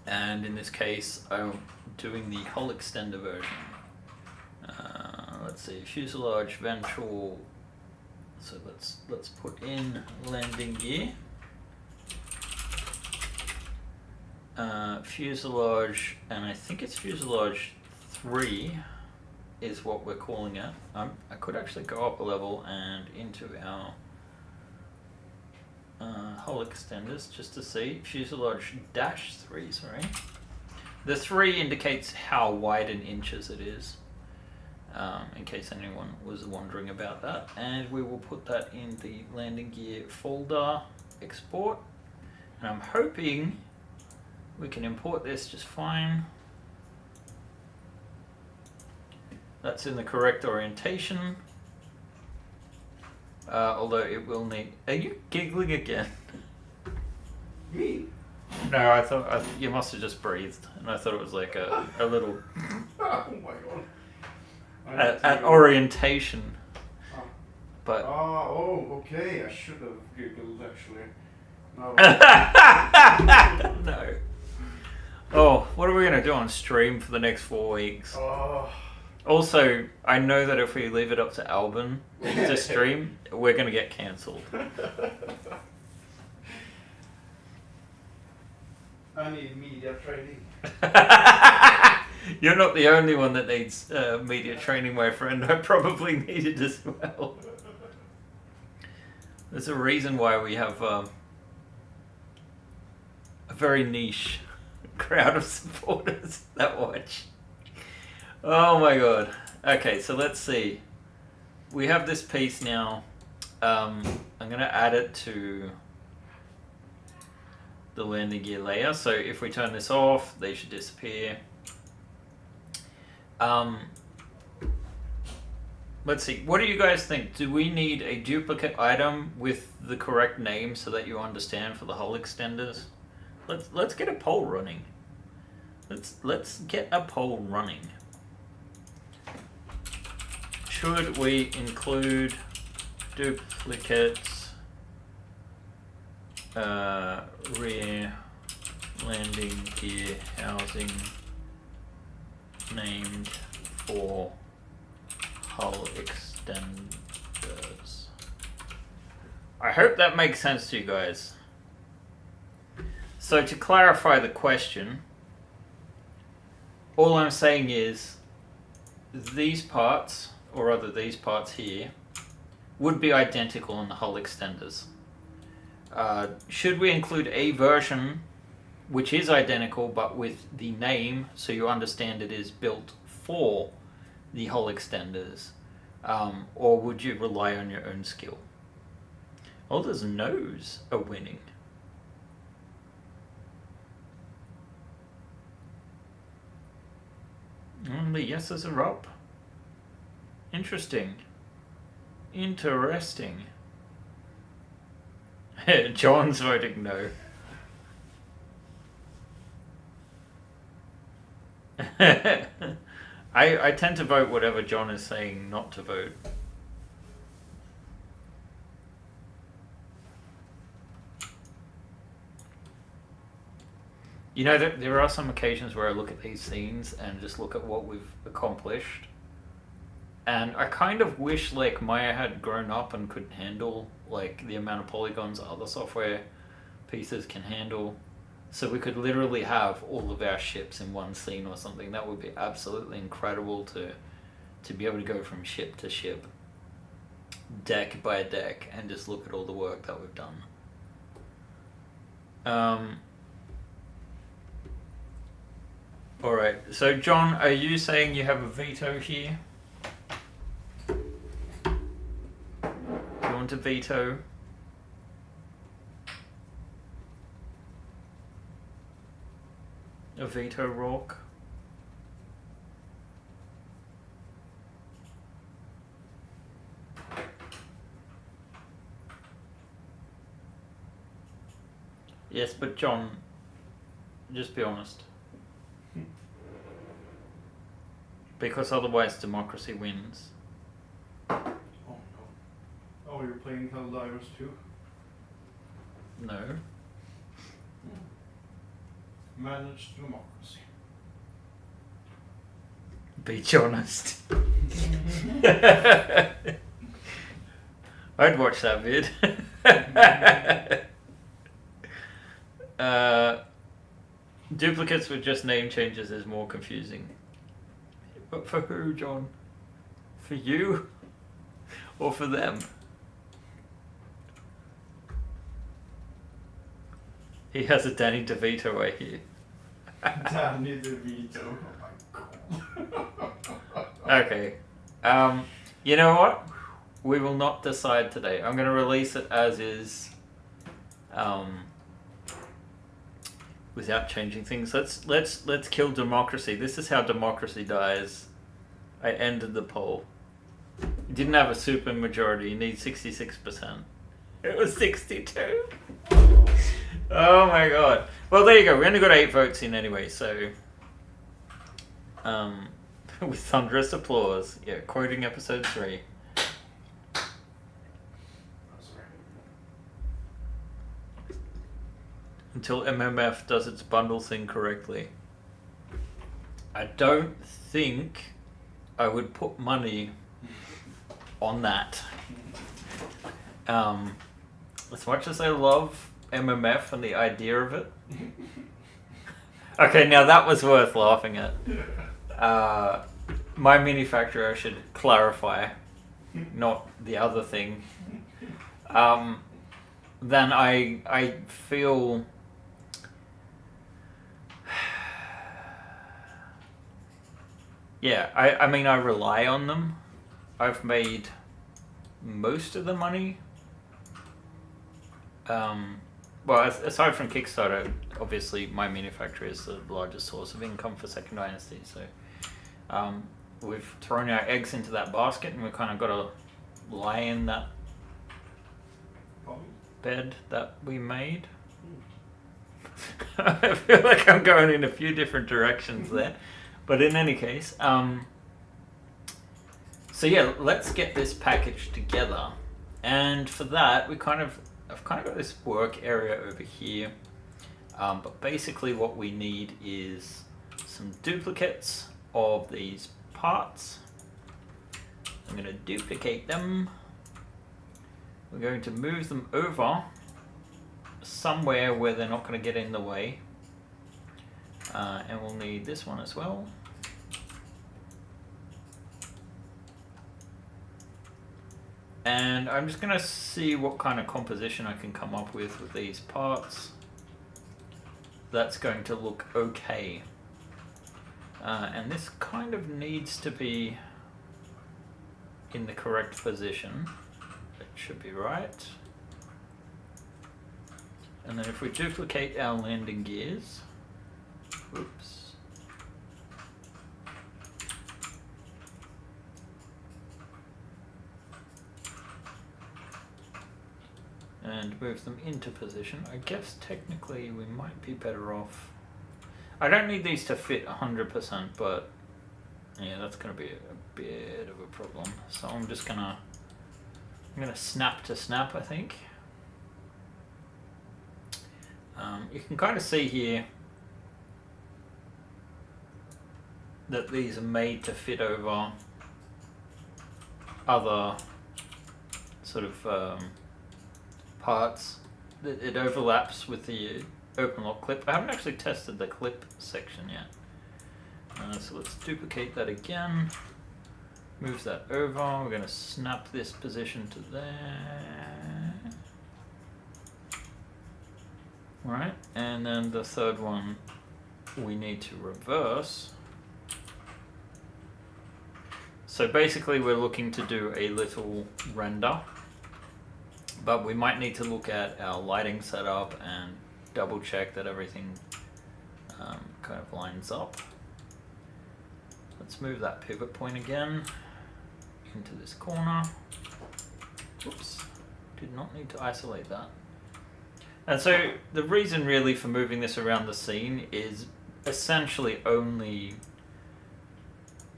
A: And in this case, I'm doing the hull extender version. Let's see, fuselage, ventral. So let's put in landing gear. Fuselage, and I think it's fuselage 3 is what we're calling it. I could actually go up a level and into our hull extenders just to see. Fuselage dash 3, sorry. The 3 indicates how wide in inches it is, in case anyone was wondering about that. And we will put that in the landing gear folder, export. And I'm hoping we can import this just fine. That's in the correct orientation. Although it will need... Are you giggling again?
B: Me?
A: No, I thought you must have just breathed, and I thought it was like a little...
B: Oh my god.
A: At orientation.
B: Oh.
A: But...
B: Oh, okay. I should have giggled actually. No.
A: No. Oh, what are we going to do on stream for the next 4 weeks?
B: Oh.
A: Also, I know that if we leave it up to Albin to stream, we're going to get cancelled.
B: I need media training.
A: You're not the only one that needs media training, my friend. I probably need it as well. There's a reason why we have a very niche crowd of supporters that watch. Oh my god. Okay, so let's see. We have this piece now. I'm going to add it to the landing gear layer. So if we turn this off, they should disappear. Let's see. What do you guys think? Do we need a duplicate item with the correct name so that you understand for the hull extenders? Let's get a poll running. Let's get a poll running. Should we include duplicates rear landing gear housing named for hull extenders? I hope that makes sense to you guys. So to clarify the question, all I'm saying is these parts, or rather these parts here, would be identical in the hull extenders. Should we include a version which is identical but with the name so you understand it is built for the hull extenders, or would you rely on your own skill? Oh, there's no's are winning. The yeses are up. Interesting. Interesting. John's voting no. I tend to vote whatever John is saying not to vote. You know, there are some occasions where I look at these scenes and just look at what we've accomplished. And I kind of wish like Maya had grown up and could handle like the amount of polygons other software pieces can handle. So we could literally have all of our ships in one scene or something. That would be absolutely incredible to be able to go from ship to ship, deck by deck, and just look at all the work that we've done. Alright, so John, are you saying you have a veto here? Do you want to veto? A veto rock? Yes, but John, just be honest. Because otherwise democracy wins.
B: Oh, you're playing Helldivers too?
A: No.
B: Managed democracy.
A: Be honest. I'd watch that vid. Duplicates with just name changes is more confusing. But for who, John? For you? Or for them? He has a Danny DeVito right here.
B: Danny DeVito. Oh my god.
A: Okay. You know what? We will not decide today. I'm going to release it as is, without changing things. Let's kill democracy. This is how democracy dies. I ended the poll. You didn't have a super majority. You need 66%. It was 62. Oh my god. Well, there you go. We only got 8 votes in anyway, so with thunderous applause. Yeah, quoting episode 3. Until MMF does its bundle thing correctly. I don't think I would put money on that. As much as I love MMF and the idea of it. Okay, now that was worth laughing at. My manufacturer, I should clarify, not the other thing. Then I feel... Yeah, I mean, I rely on them. I've made most of the money. Well, aside from Kickstarter, obviously my manufacturer is the largest source of income for Second Dynasty. So we've thrown our eggs into that basket, and we've kind of got to lie in that bed that we made. I feel like I'm going in a few different directions there. But in any case, so yeah, let's get this package together. And for that, I've kind of got this work area over here. But basically what we need is some duplicates of these parts. I'm going to duplicate them. We're going to move them over somewhere where they're not going to get in the way. And we'll need this one as well. And I'm just going to see what kind of composition I can come up with these parts. That's going to look okay. And this kind of needs to be in the correct position. It should be right. And then if we duplicate our landing gears, oops. And move them into position. I guess technically we might be better off. I don't need these to fit 100%, but yeah, that's going to be a bit of a problem. So I'm gonna snap to snap, I think. You can kind of see here that these are made to fit over other sort of parts. It overlaps with the open lock clip. I haven't actually tested the clip section yet. So let's duplicate that again. Move that over. We're going to snap this position to there. Right, and then the third one we need to reverse. So basically we're looking to do a little render, but we might need to look at our lighting setup and double check that everything kind of lines up. Let's move that pivot point again into this corner. Oops, did not need to isolate that. And so the reason really for moving this around the scene is essentially only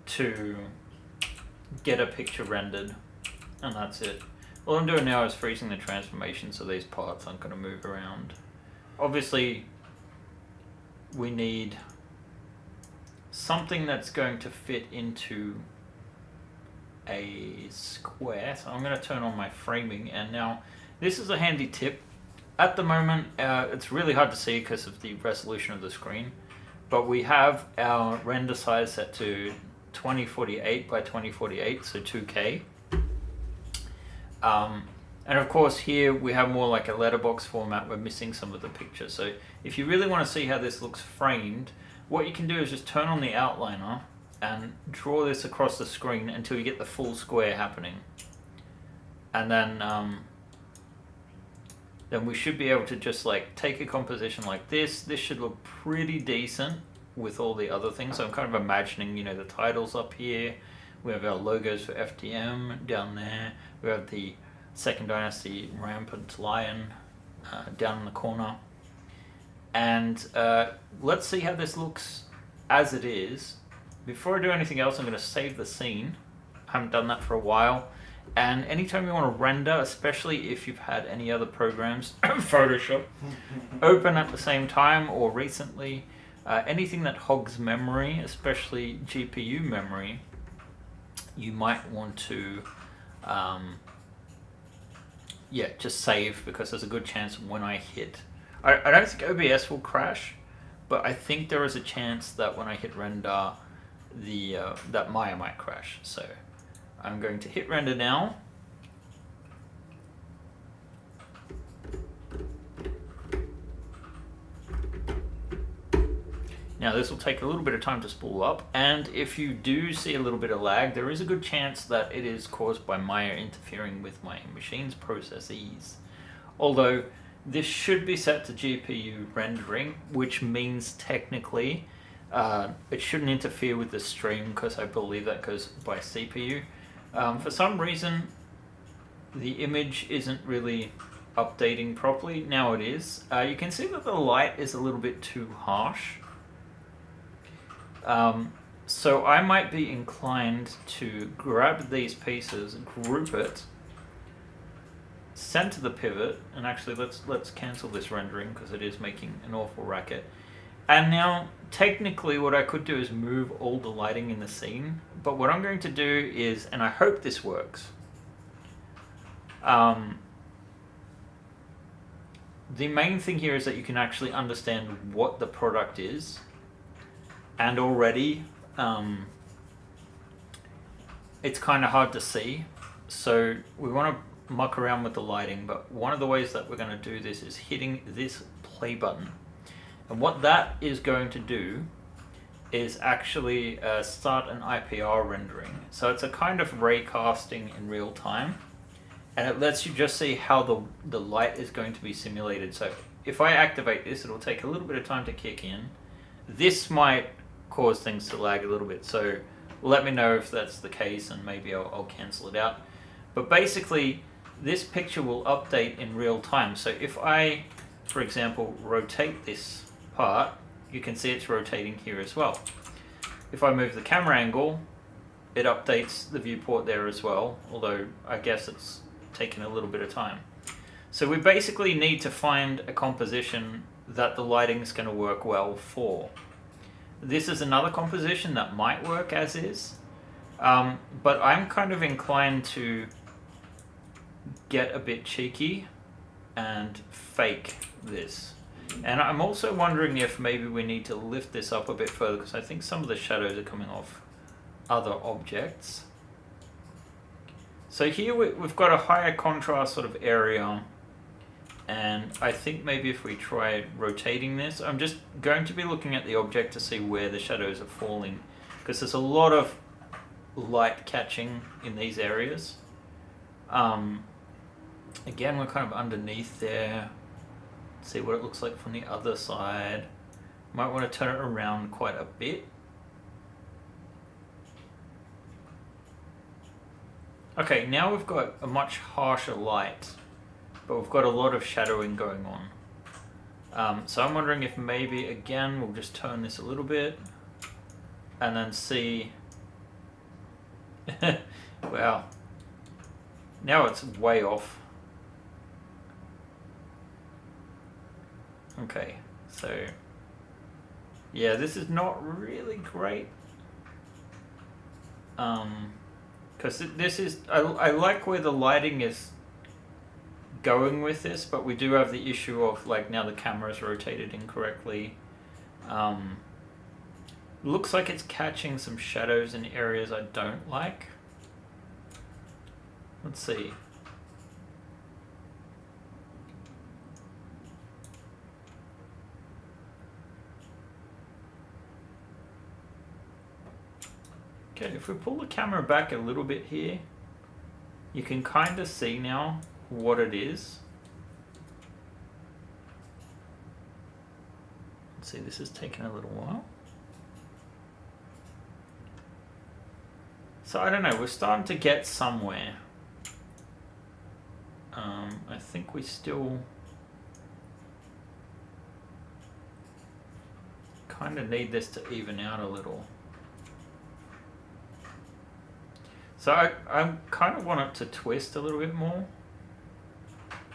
A: to get a picture rendered, and that's it. All I'm doing now is freezing the transformation so these parts aren't going to move around. Obviously, we need something that's going to fit into a square. So I'm going to turn on my framing, and now this is a handy tip. At the moment, it's really hard to see because of the resolution of the screen, but we have our render size set to 2048 by 2048, so 2K. And of course here we have more like a letterbox format. We're missing some of the picture. So if you really want to see how this looks framed, what you can do is just turn on the outliner and draw this across the screen until you get the full square happening. And then we should be able to just like take a composition like this. This should look pretty decent with all the other things. So I'm kind of imagining, you know, the titles up here. We have our logos for FDM down there. We have the Second Dynasty Rampant Lion down in the corner. And let's see how this looks as it is. Before I do anything else, I'm going to save the scene. I haven't done that for a while. And anytime you want to render, especially if you've had any other programs, Photoshop, open at the same time or recently, anything that hogs memory, especially GPU memory, you might want to just save, because there's a good chance when I hit... I don't think OBS will crash, but I think there is a chance that when I hit render, that Maya might crash. So I'm going to hit render now. Now this will take a little bit of time to spool up, and if you do see a little bit of lag, there is a good chance that it is caused by Maya interfering with my machine's processes. Although this should be set to GPU rendering, which means technically it shouldn't interfere with the stream, because I believe that goes by CPU. For some reason, the image isn't really updating properly. Now it is. You can see that the light is a little bit too harsh. So I might be inclined to grab these pieces, group it, center the pivot, and actually let's cancel this rendering because it is making an awful racket. And now technically what I could do is move all the lighting in the scene, but what I'm going to do is, and I hope this works, the main thing here is that you can actually understand what the product is. And already, it's kind of hard to see. So we want to muck around with the lighting, but one of the ways that we're going to do this is hitting this play button. And what that is going to do is actually start an IPR rendering. So it's a kind of ray casting in real time. And it lets you just see how the light is going to be simulated. So if I activate this, it'll take a little bit of time to kick in. This might cause things to lag a little bit, so let me know if that's the case, and maybe I'll cancel it out. But basically, this picture will update in real time. So if I, for example, rotate this part, you can see it's rotating here as well. If I move the camera angle, it updates the viewport there as well, although I guess it's taken a little bit of time. So we basically need to find a composition that the lighting's going to work well for. This is another composition that might work as is, but I'm kind of inclined to get a bit cheeky and fake this. And I'm also wondering if maybe we need to lift this up a bit further, because I think some of the shadows are coming off other objects. So here we've got a higher contrast sort of area. And I think maybe if we try rotating this, I'm just going to be looking at the object to see where the shadows are falling, because there's a lot of light catching in these areas. Again, we're kind of underneath there. Let's see what it looks like from the other side. Might want to turn it around quite a bit. Okay, now we've got a much harsher light, but we've got a lot of shadowing going on. So I'm wondering if maybe, again, we'll just turn this a little bit and then see... Wow. Now it's way off. Okay, so yeah, this is not really great. Because this is, I like where the lighting is going with this, but we do have the issue of like now the camera's rotated incorrectly. Looks like it's catching some shadows in areas I don't like. Let's see. Okay, if we pull the camera back a little bit here, you can kind of see now what it is. Let's see, this is taking a little while. So I don't know, we're starting to get somewhere. I think we still kind of need this to even out a little. So I kind of want it to twist a little bit more.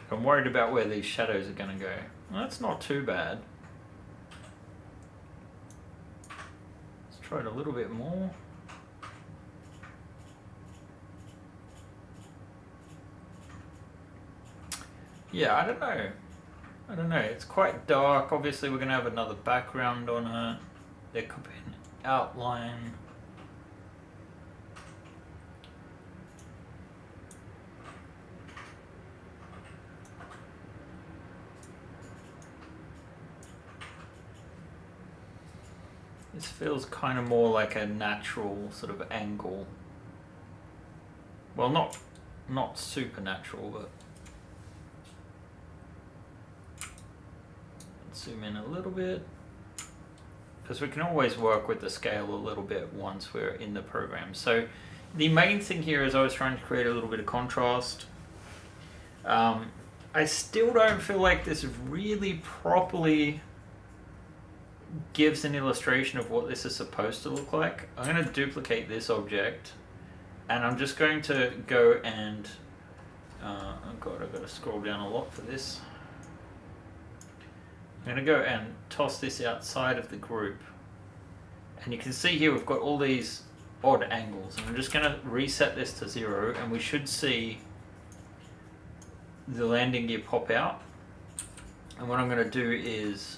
A: I'm worried about where these shadows are going to go. Well, that's not too bad. Let's try it a little bit more. Yeah, I don't know. It's quite dark. Obviously, we're going to have another background on it. There could be an outline. This feels kind of more like a natural sort of angle. Well, not supernatural, but let's zoom in a little bit, because we can always work with the scale a little bit once we're in the program. So the main thing here is I was trying to create a little bit of contrast. I still don't feel like this really properly gives an illustration of what this is supposed to look like. I'm going to duplicate this object, and I'm just going to go and oh god, I've got to scroll down a lot for this. I'm going to go and toss this outside of the group, and you can see here we've got all these odd angles, and I'm just going to reset this to 0, and we should see the landing gear pop out. And what I'm going to do is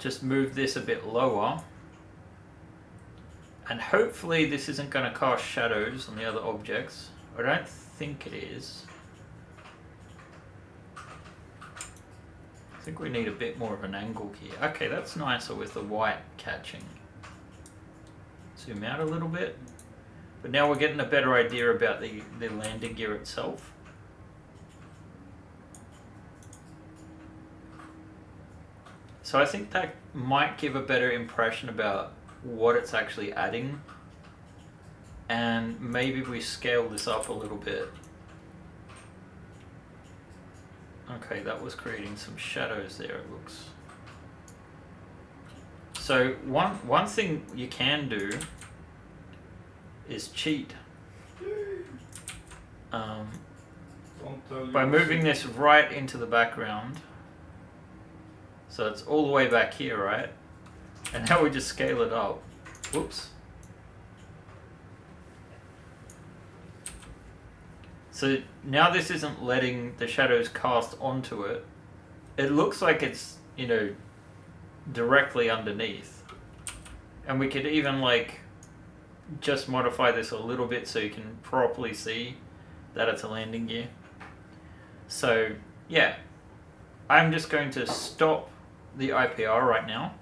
A: just move this a bit lower, and hopefully this isn't going to cast shadows on the other objects. I don't think it is. I think we need a bit more of an angle here. Okay, that's nicer with the white catching. Zoom out a little bit. But now we're getting a better idea about the landing gear itself. So I think that might give a better impression about what it's actually adding. And maybe we scale this up a little bit. Okay, that was creating some shadows there, it looks. So one thing you can do is cheat. By moving this right into the background. So it's all the way back here, right? And now we just scale it up. Whoops. So now this isn't letting the shadows cast onto it. It looks like it's, you know, directly underneath. And we could even like just modify this a little bit so you can properly see that it's a landing gear. So yeah, I'm just going to stop the IPR right now,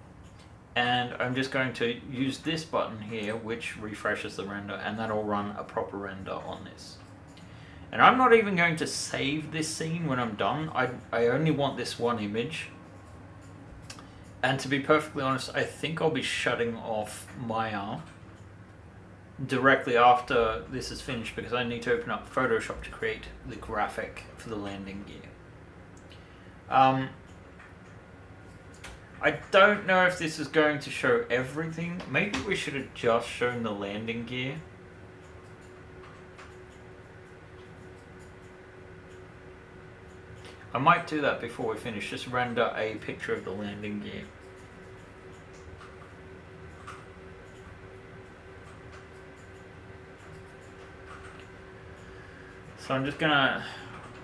A: and I'm just going to use this button here which refreshes the render, and that'll run a proper render on this. And I'm not even going to save this scene when I'm done. I only want this one image, and to be perfectly honest, I think I'll be shutting off Maya directly after this is finished, because I need to open up Photoshop to create the graphic for the landing gear. I don't know if this is going to show everything. Maybe we should have just shown the landing gear. I might do that before we finish, just render a picture of the landing gear. So I'm just gonna,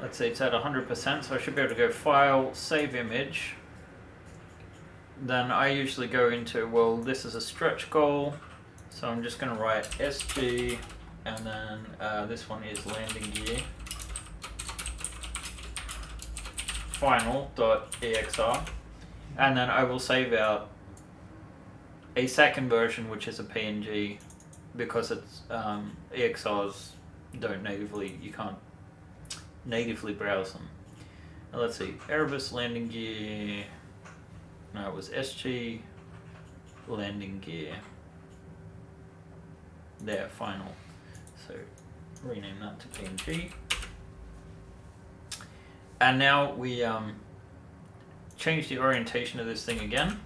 A: let's say it's at 100%, so I should be able to go File, Save Image. Then I usually go into, well, this is a stretch goal, so I'm just gonna write SG, and then this one is landing gear. Final.exr, and then I will save out a second version, which is a PNG, because it's EXRs don't natively, you can't natively browse them. Now let's see, Erebus landing gear. No, it was SG landing gear. There, final. So rename that to PNG. And now we change the orientation of this thing again.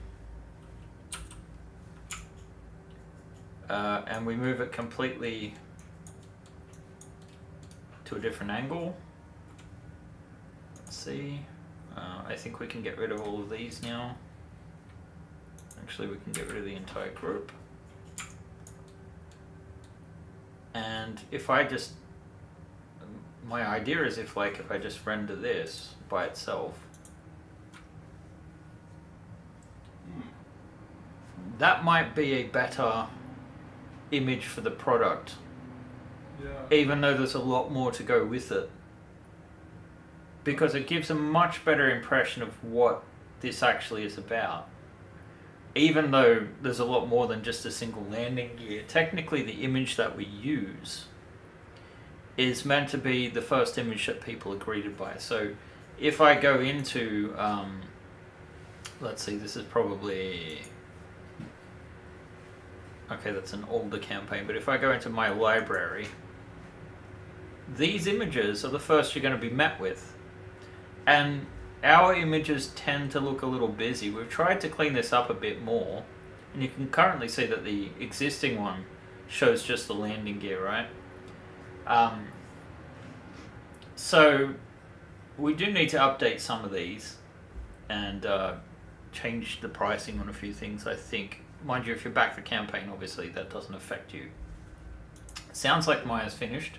A: And we move it completely to a different angle. Let's see. I think we can get rid of all of these now. Actually, we can get rid of the entire group. And if I just, my idea is if I just render this by itself, that might be a better image for the product. Yeah. Even though there's a lot more to go with it. Because it gives a much better impression of what this actually is about. Even though there's a lot more than just a single landing gear, technically the image that we use is meant to be the first image that people are greeted by. So if I go into, let's see, this is probably, okay, that's an older campaign, but if I go into my library, these images are the first you're going to be met with. And our images tend to look a little busy. We've tried to clean this up a bit more, and you can currently see that the existing one shows just the landing gear, right? So we do need to update some of these and change the pricing on a few things, I think. Mind you, if you're back for campaign, obviously that doesn't affect you. Sounds like Maya's finished.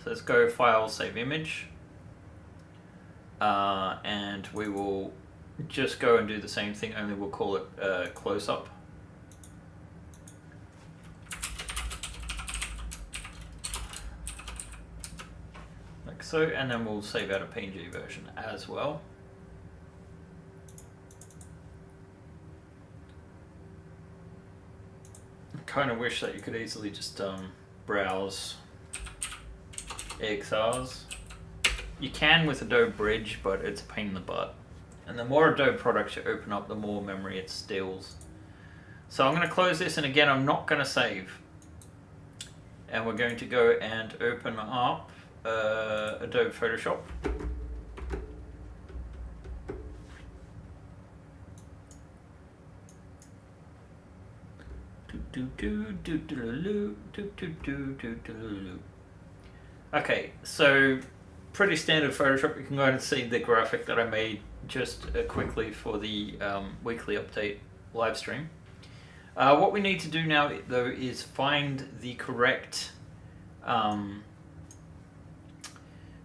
A: So let's go File, Save Image. And we will just go and do the same thing, only we'll call it close-up. Like so, and then we'll save out a PNG version as well. I kind of wish that you could easily just browse EXRs. You can with Adobe Bridge, but it's a pain in the butt. And the more Adobe products you open up, the more memory it steals. So I'm going to close this, and again, I'm not going to save. And we're going to go and open up Adobe Photoshop. Okay, so pretty standard Photoshop. You can go and see the graphic that I made just quickly for the weekly update live stream. What we need to do now, though, is find the correct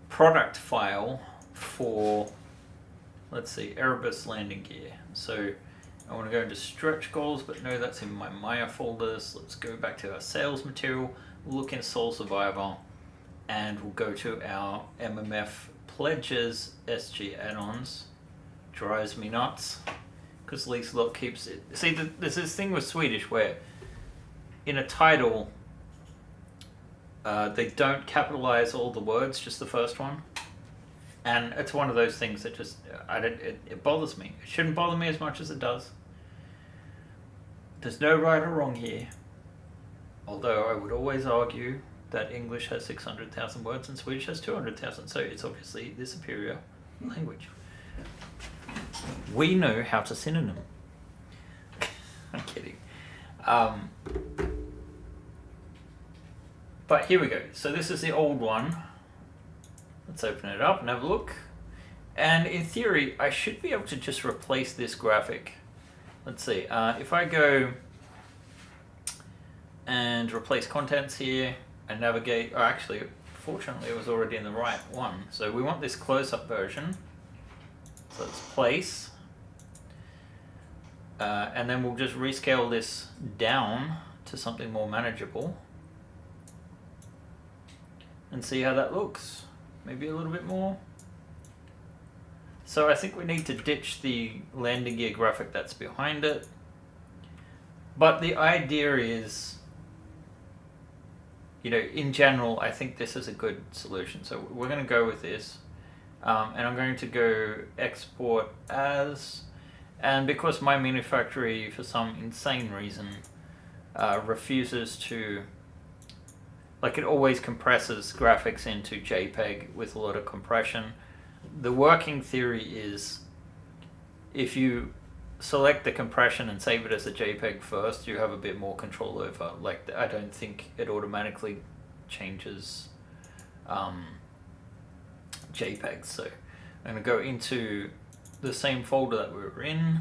A: product file for, let's see, Erebus landing gear. So I want to go into stretch goals, but no, that's in my Maya folders. Let's go back to our sales material, look in Soul Survivor, and we'll go to our MMF pledges SG add-ons. Drives me nuts because Lise-Lott keeps it. See, there's this thing with Swedish where in a title they don't capitalize all the words, just the first one. And it's one of those things that just, it bothers me. It shouldn't bother me as much as it does. There's no right or wrong here. Although I would always argue that English has 600,000 words and Swedish has 200,000, so it's obviously the superior language. We know how to synonym. I'm kidding. But here we go. So this is the old one. Let's open it up and have a look. And in theory, I should be able to just replace this graphic. Let's see, if I go and replace contents here and navigate, oh, actually, fortunately it was already in the right one. So we want this close-up version. So let's place. And then we'll just rescale this down to something more manageable. And see how that looks. Maybe a little bit more. So I think we need to ditch the landing gear graphic that's behind it. But the idea is, you know, in general, I think this is a good solution. So we're going to go with this. And I'm going to go export as, and because my manufacturer, for some insane reason, refuses to, like, it always compresses graphics into JPEG with a lot of compression. The working theory is if you select the compression and save it as a JPEG first, you have a bit more control over, like, I don't think it automatically changes JPEGs. So I'm going to go into the same folder that we were in,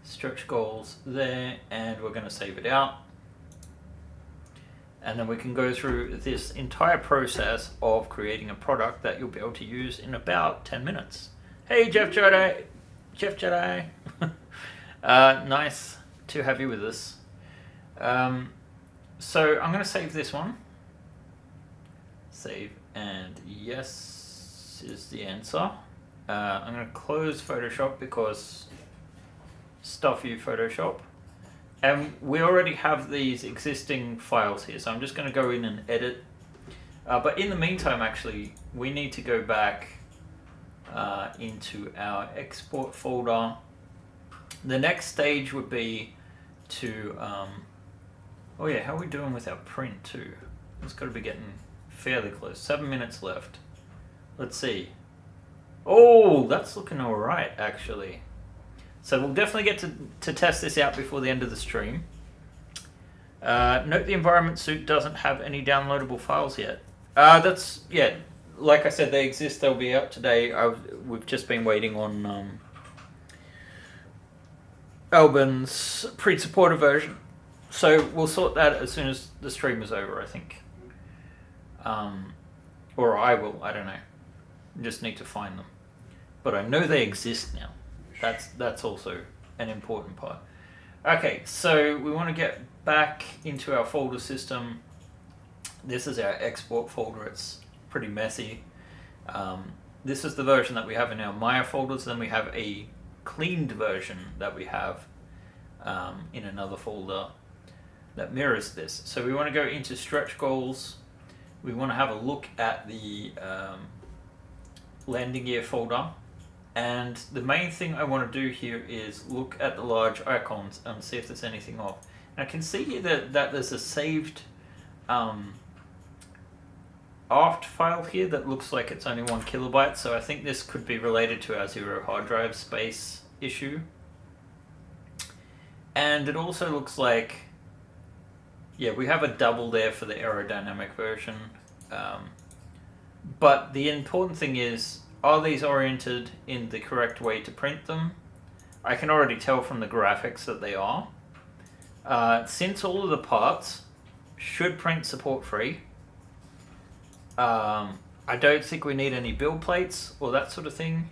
A: stretch goals there, and we're going to save it out. And then we can go through this entire process of creating a product that you'll be able to use in about 10 minutes. Hey, Jeff Jedi! Jeff Jedi! Nice to have you with us. So I'm going to save this one. Save, and yes is the answer. I'm going to close Photoshop because stuff you Photoshop. And we already have these existing files here, so I'm just going to go in and edit. But in the meantime, actually, we need to go back into our export folder. The next stage would be to, oh yeah, how are we doing with our print too? It's got to be getting fairly close. 7 minutes left. Let's see. Oh, that's looking all right, actually. So we'll definitely get to test this out before the end of the stream. Note the environment suite doesn't have any downloadable files yet. That's, yeah, like I said, they exist. They'll be out today. We've just been waiting on Albin's pre-supported version. So we'll sort that as soon as the stream is over, I think. Or I will, I don't know. Just need to find them. But I know they exist now. That's also an important part. Okay, so we want to get back into our folder system. This is our export folder. It's pretty messy. This is the version that we have in our Maya folders. Then we have a cleaned version that we have in another folder that mirrors this. So we want to go into stretch goals. We want to have a look at the landing gear folder. And the main thing I want to do here is look at the large icons and see if there's anything off. And I can see here that there's a saved aft file here that looks like it's only 1 kilobyte. So I think this could be related to our 0 hard drive space issue. And it also looks like, yeah, we have a double there for the aerodynamic version. But the important thing is, are these oriented in the correct way to print them? I can already tell from the graphics that they are. Since all of the parts should print support free, I don't think we need any build plates or that sort of thing.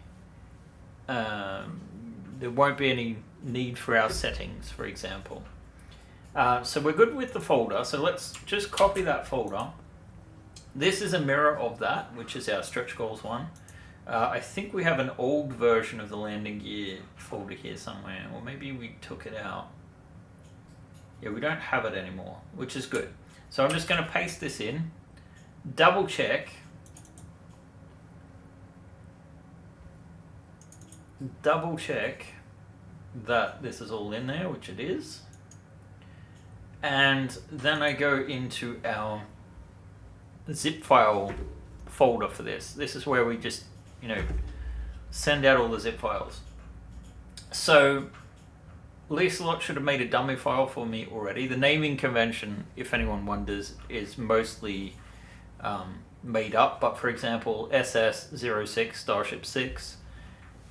A: There won't be any need for our settings, for example. So we're good with the folder, so let's just copy that folder. This is a mirror of that, which is our stretch goals one. I think we have an old version of the landing gear folder here somewhere, or maybe we took it out. Yeah, we don't have it anymore, which is good. So I'm just going to paste this in, double check that this is all in there, which it is. And then I go into our zip file folder for this. This is where we just, you know, send out all the zip files. So Lise-Lott should have made a dummy file for me already. The naming convention, if anyone wonders, is mostly made up, but for example, SS06 Starship 6,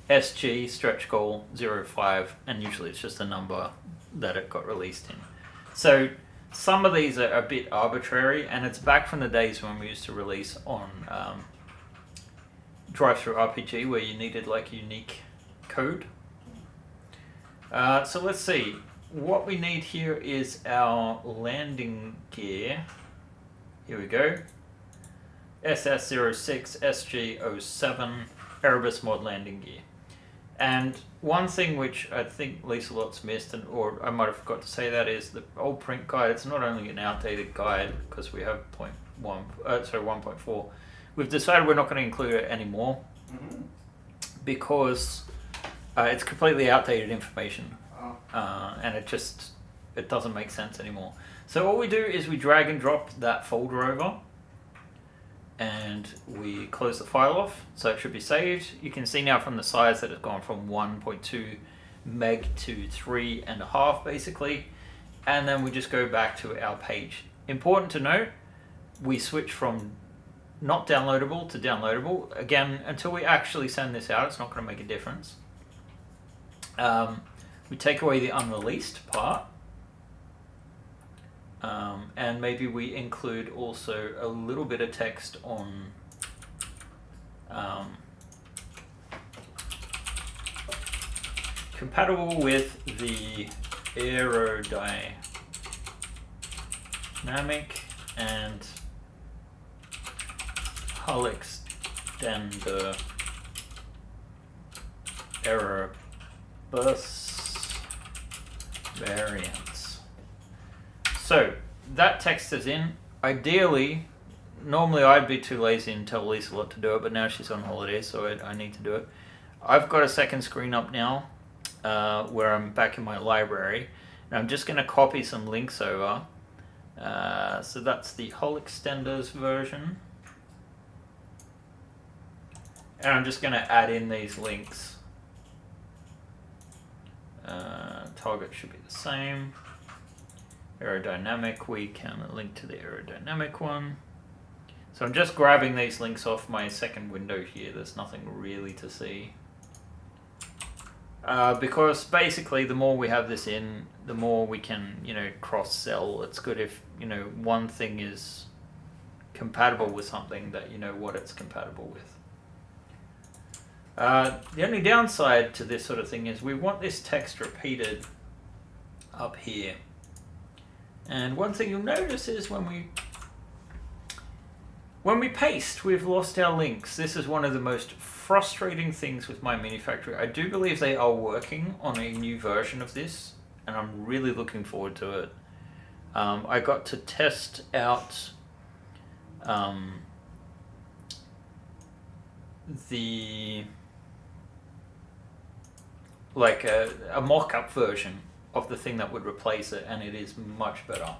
A: SG stretch goal 05, and usually it's just a number that it got released in. So some of these are a bit arbitrary, and it's back from the days when we used to release on Drive-Thru RPG, where you needed like unique code. So let's see. What we need here is our landing gear. Here we go. SS06 SG07 Erebus mod landing gear. And one thing which I think Lise-Lott's missed, or I might have forgot to say that, is the old print guide. It's not only an outdated guide because we have 1.4. We've decided we're not going to include it anymore because it's completely outdated information, and it doesn't make sense anymore. So what we do is we drag and drop that folder over, and we close the file off, so it should be saved. You can see now from the size that it's gone from 1.2 meg to 3.5 basically, and then we just go back to our page. Important to note, we switch from not downloadable to downloadable. Again, until we actually send this out, it's not going to make a difference. We take away the unreleased part, and maybe we include also a little bit of text on compatible with the aerodynamic and hull extender Erebus variants. So that text is in. Ideally, normally I'd be too lazy and tell Lise-Lott to do it, but now she's on holiday, so I need to do it. I've got a second screen up now where I'm back in my library, and I'm just going to copy some links over. So that's the hull extenders version. And I'm just going to add in these links. Target should be the same. Aerodynamic, we can link to the aerodynamic one. So I'm just grabbing these links off my second window here. There's nothing really to see. Because basically the more we have this in, the more we can, cross-sell. It's good if, one thing is compatible with something that you know what it's compatible with. The only downside to this sort of thing is we want this text repeated up here. And one thing you'll notice is when we paste, we've lost our links. This is one of the most frustrating things with my Minifactory. I do believe they are working on a new version of this, and I'm really looking forward to it. I got to test out a mock-up version of the thing that would replace it, and it is much better.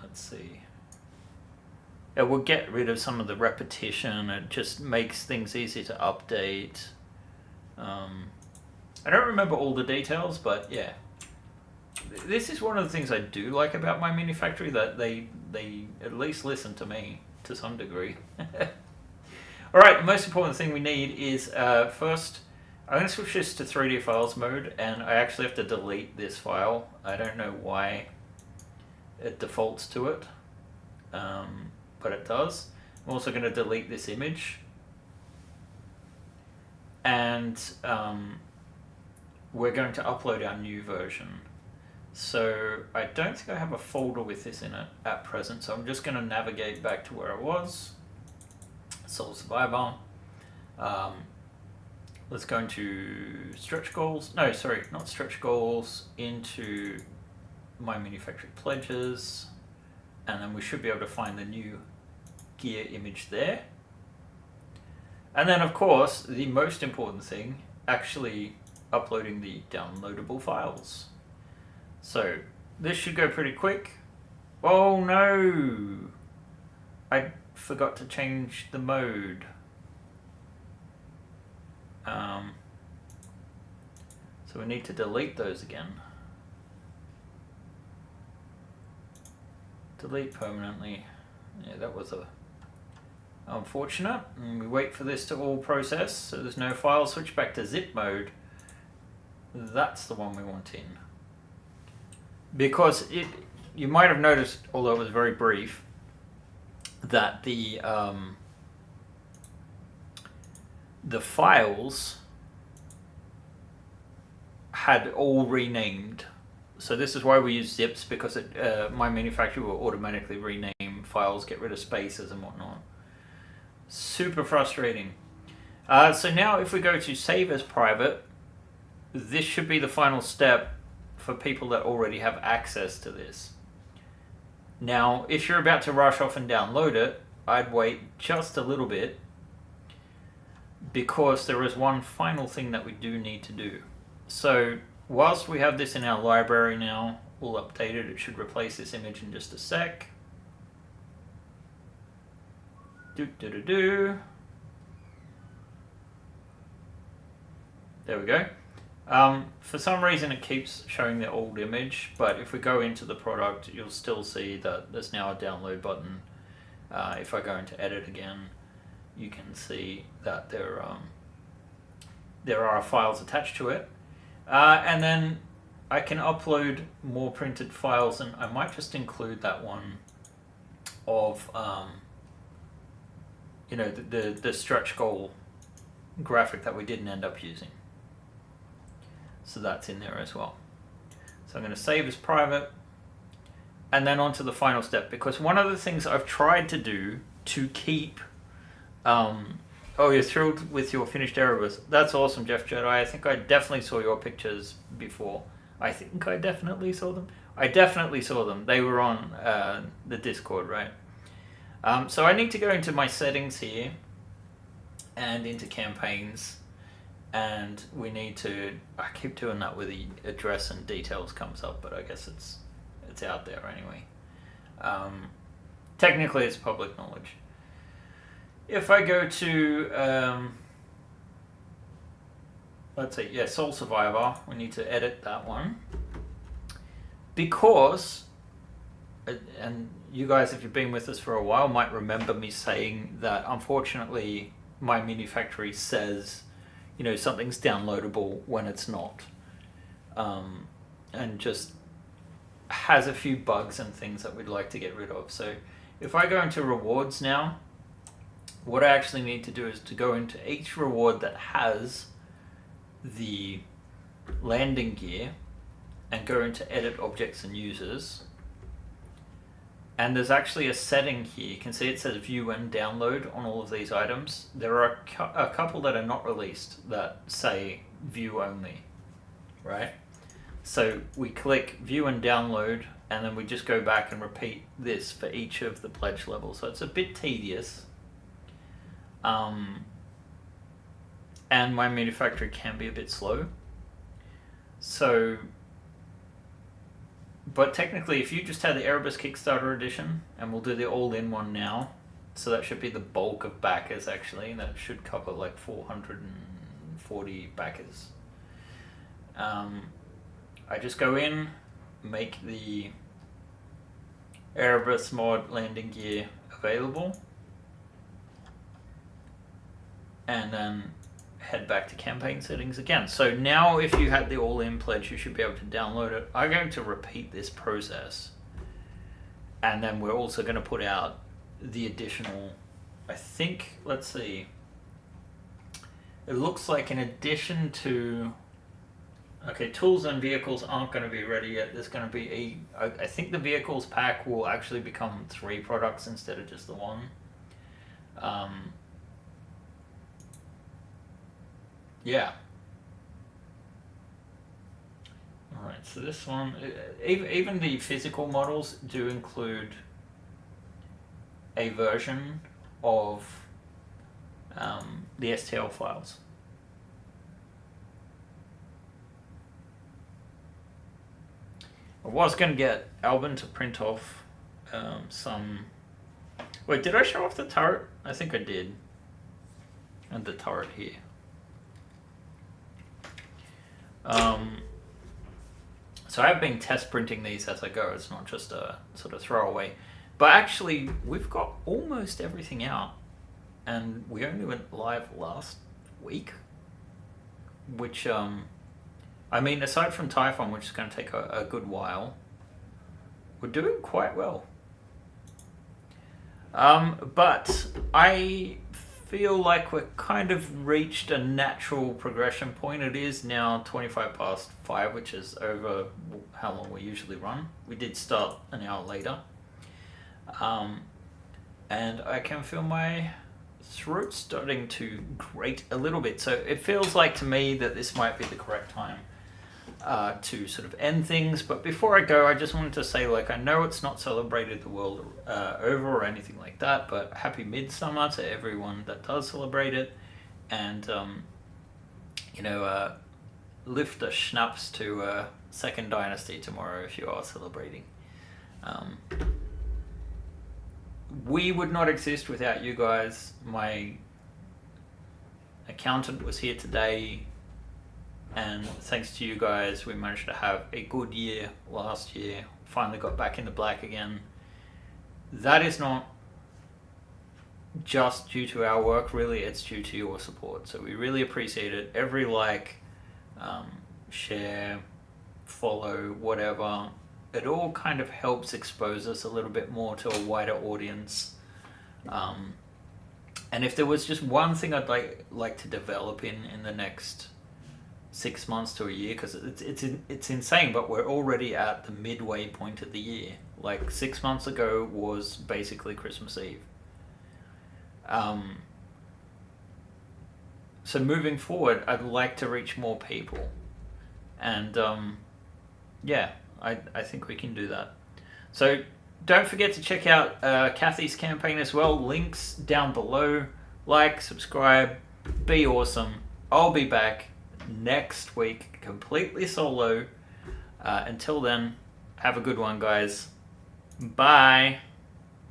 A: Let's see. It will get rid of some of the repetition. It just makes things easy to update. I don't remember all the details, but yeah. This is one of the things I do like about my Minifactory, that they at least listen to me to some degree. Alright, the most important thing we need is first, I'm going to switch this to 3D files mode, and I actually have to delete this file. I don't know why it defaults to it, but it does. I'm also going to delete this image, and we're going to upload our new version. So I don't think I have a folder with this in it at present, so I'm just going to navigate back to where I was. Soul Survivor. Let's go into stretch goals. No, sorry, not stretch goals. Into my Minifactory pledges, and then we should be able to find the new gear image there. And then, of course, the most important thing, actually uploading the downloadable files. So this should go pretty quick. Oh no! I forgot to change the mode. So we need to delete those again. delete permanently. Yeah, that was unfortunate. And we wait for this to all process, so there's no file. Switch back to zip mode. That's the one we want in. Because you might have noticed, although it was very brief, that the files had all renamed. So this is why we use zips, because my manufacturer will automatically rename files, get rid of spaces and whatnot. Super frustrating. So now if we go to save as private, this should be the final step for people that already have access to this. Now, if you're about to rush off and download it, I'd wait just a little bit, because there is one final thing that we do need to do. So whilst we have this in our library now, we'll update it. It should replace this image in just a sec. There we go. For some reason it keeps showing the old image, but if we go into the product, you'll still see that there's now a download button. If I go into edit again, you can see that there are files attached to it. And then I can upload more printed files, and I might just include that one of the stretch goal graphic that we didn't end up using. So that's in there as well. So I'm going to save as private, and then on to the final step, because one of the things I've tried to do to keep oh, you're thrilled with your finished Erebus. That's awesome, Jeff Jedi. I think I definitely saw your pictures before. I think I definitely saw them. I definitely saw them. They were on the Discord, right? So I need to go into my settings here and into campaigns, and we need to, I keep doing that with the address and details comes up, but I guess it's out there anyway. Technically it's public knowledge. If I go to, let's see, yeah, Soul Survivor, we need to edit that one. Because, and you guys, if you've been with us for a while, might remember me saying that unfortunately my manufacturer says, something's downloadable when it's not. And just has a few bugs and things that we'd like to get rid of. So if I go into rewards now, what I actually need to do is to go into each reward that has the landing gear and go into edit objects and users. And there's actually a setting here. You can see it says view and download on all of these items. There are a couple that are not released that say view only, right? So we click view and download, and then we just go back and repeat this for each of the pledge levels. So it's a bit tedious. And my manufacturer can be a bit slow. So, but technically if you just had the Erebus Kickstarter edition, and we'll do the all-in one now, so that should be the bulk of backers actually, that should cover like 440 backers. I just go in, make the Erebus mod landing gear available, and then head back to campaign settings again. So now if you had the all-in pledge, you should be able to download it. I'm going to repeat this process, and then we're also going to put out the additional, I think, let's see, it looks like in addition to, okay, tools and vehicles aren't going to be ready yet. There's going to be I think the vehicles pack will actually become 3 products instead of just the one. Yeah. Alright, so this one, even the physical models do include a version of the STL files. I was going to get Albin to print off some... Wait, did I show off the turret? I think I did. And the turret here. So I've been test printing these as I go. It's not just a sort of throwaway. But actually, we've got almost everything out, and we only went live last week, which, I mean, aside from Typhon, which is going to take a good while, we're doing quite well. But I feel like we're kind of reached a natural progression point. It is now 25 past 5, which is over how long we usually run. We did start an hour later. And I can feel my throat starting to grate a little bit. So it feels like to me that this might be the correct time to sort of end things. But before I go, I just wanted to say, like, I know it's not celebrated the world over or anything like that, but happy Midsummer to everyone that does celebrate it. And, lift a schnapps to Second Dynasty tomorrow if you are celebrating. We would not exist without you guys. My accountant was here today, and thanks to you guys, we managed to have a good year last year. Finally got back in the black again. That is not just due to our work, really, it's due to your support. So we really appreciate it. Every like, share, follow, whatever, it all kind of helps expose us a little bit more to a wider audience. And if there was just one thing I'd like to develop in the next 6 months to a year, because it's insane, but we're already at the midway point of the year. Like 6 months ago was basically Christmas Eve. So moving forward, I'd like to reach more people, and I think we can do that. So don't forget to check out Kathy's campaign as well. Links down below. Like, subscribe, be awesome. I'll be back next week, completely solo. Until then, have a good one, guys. Bye.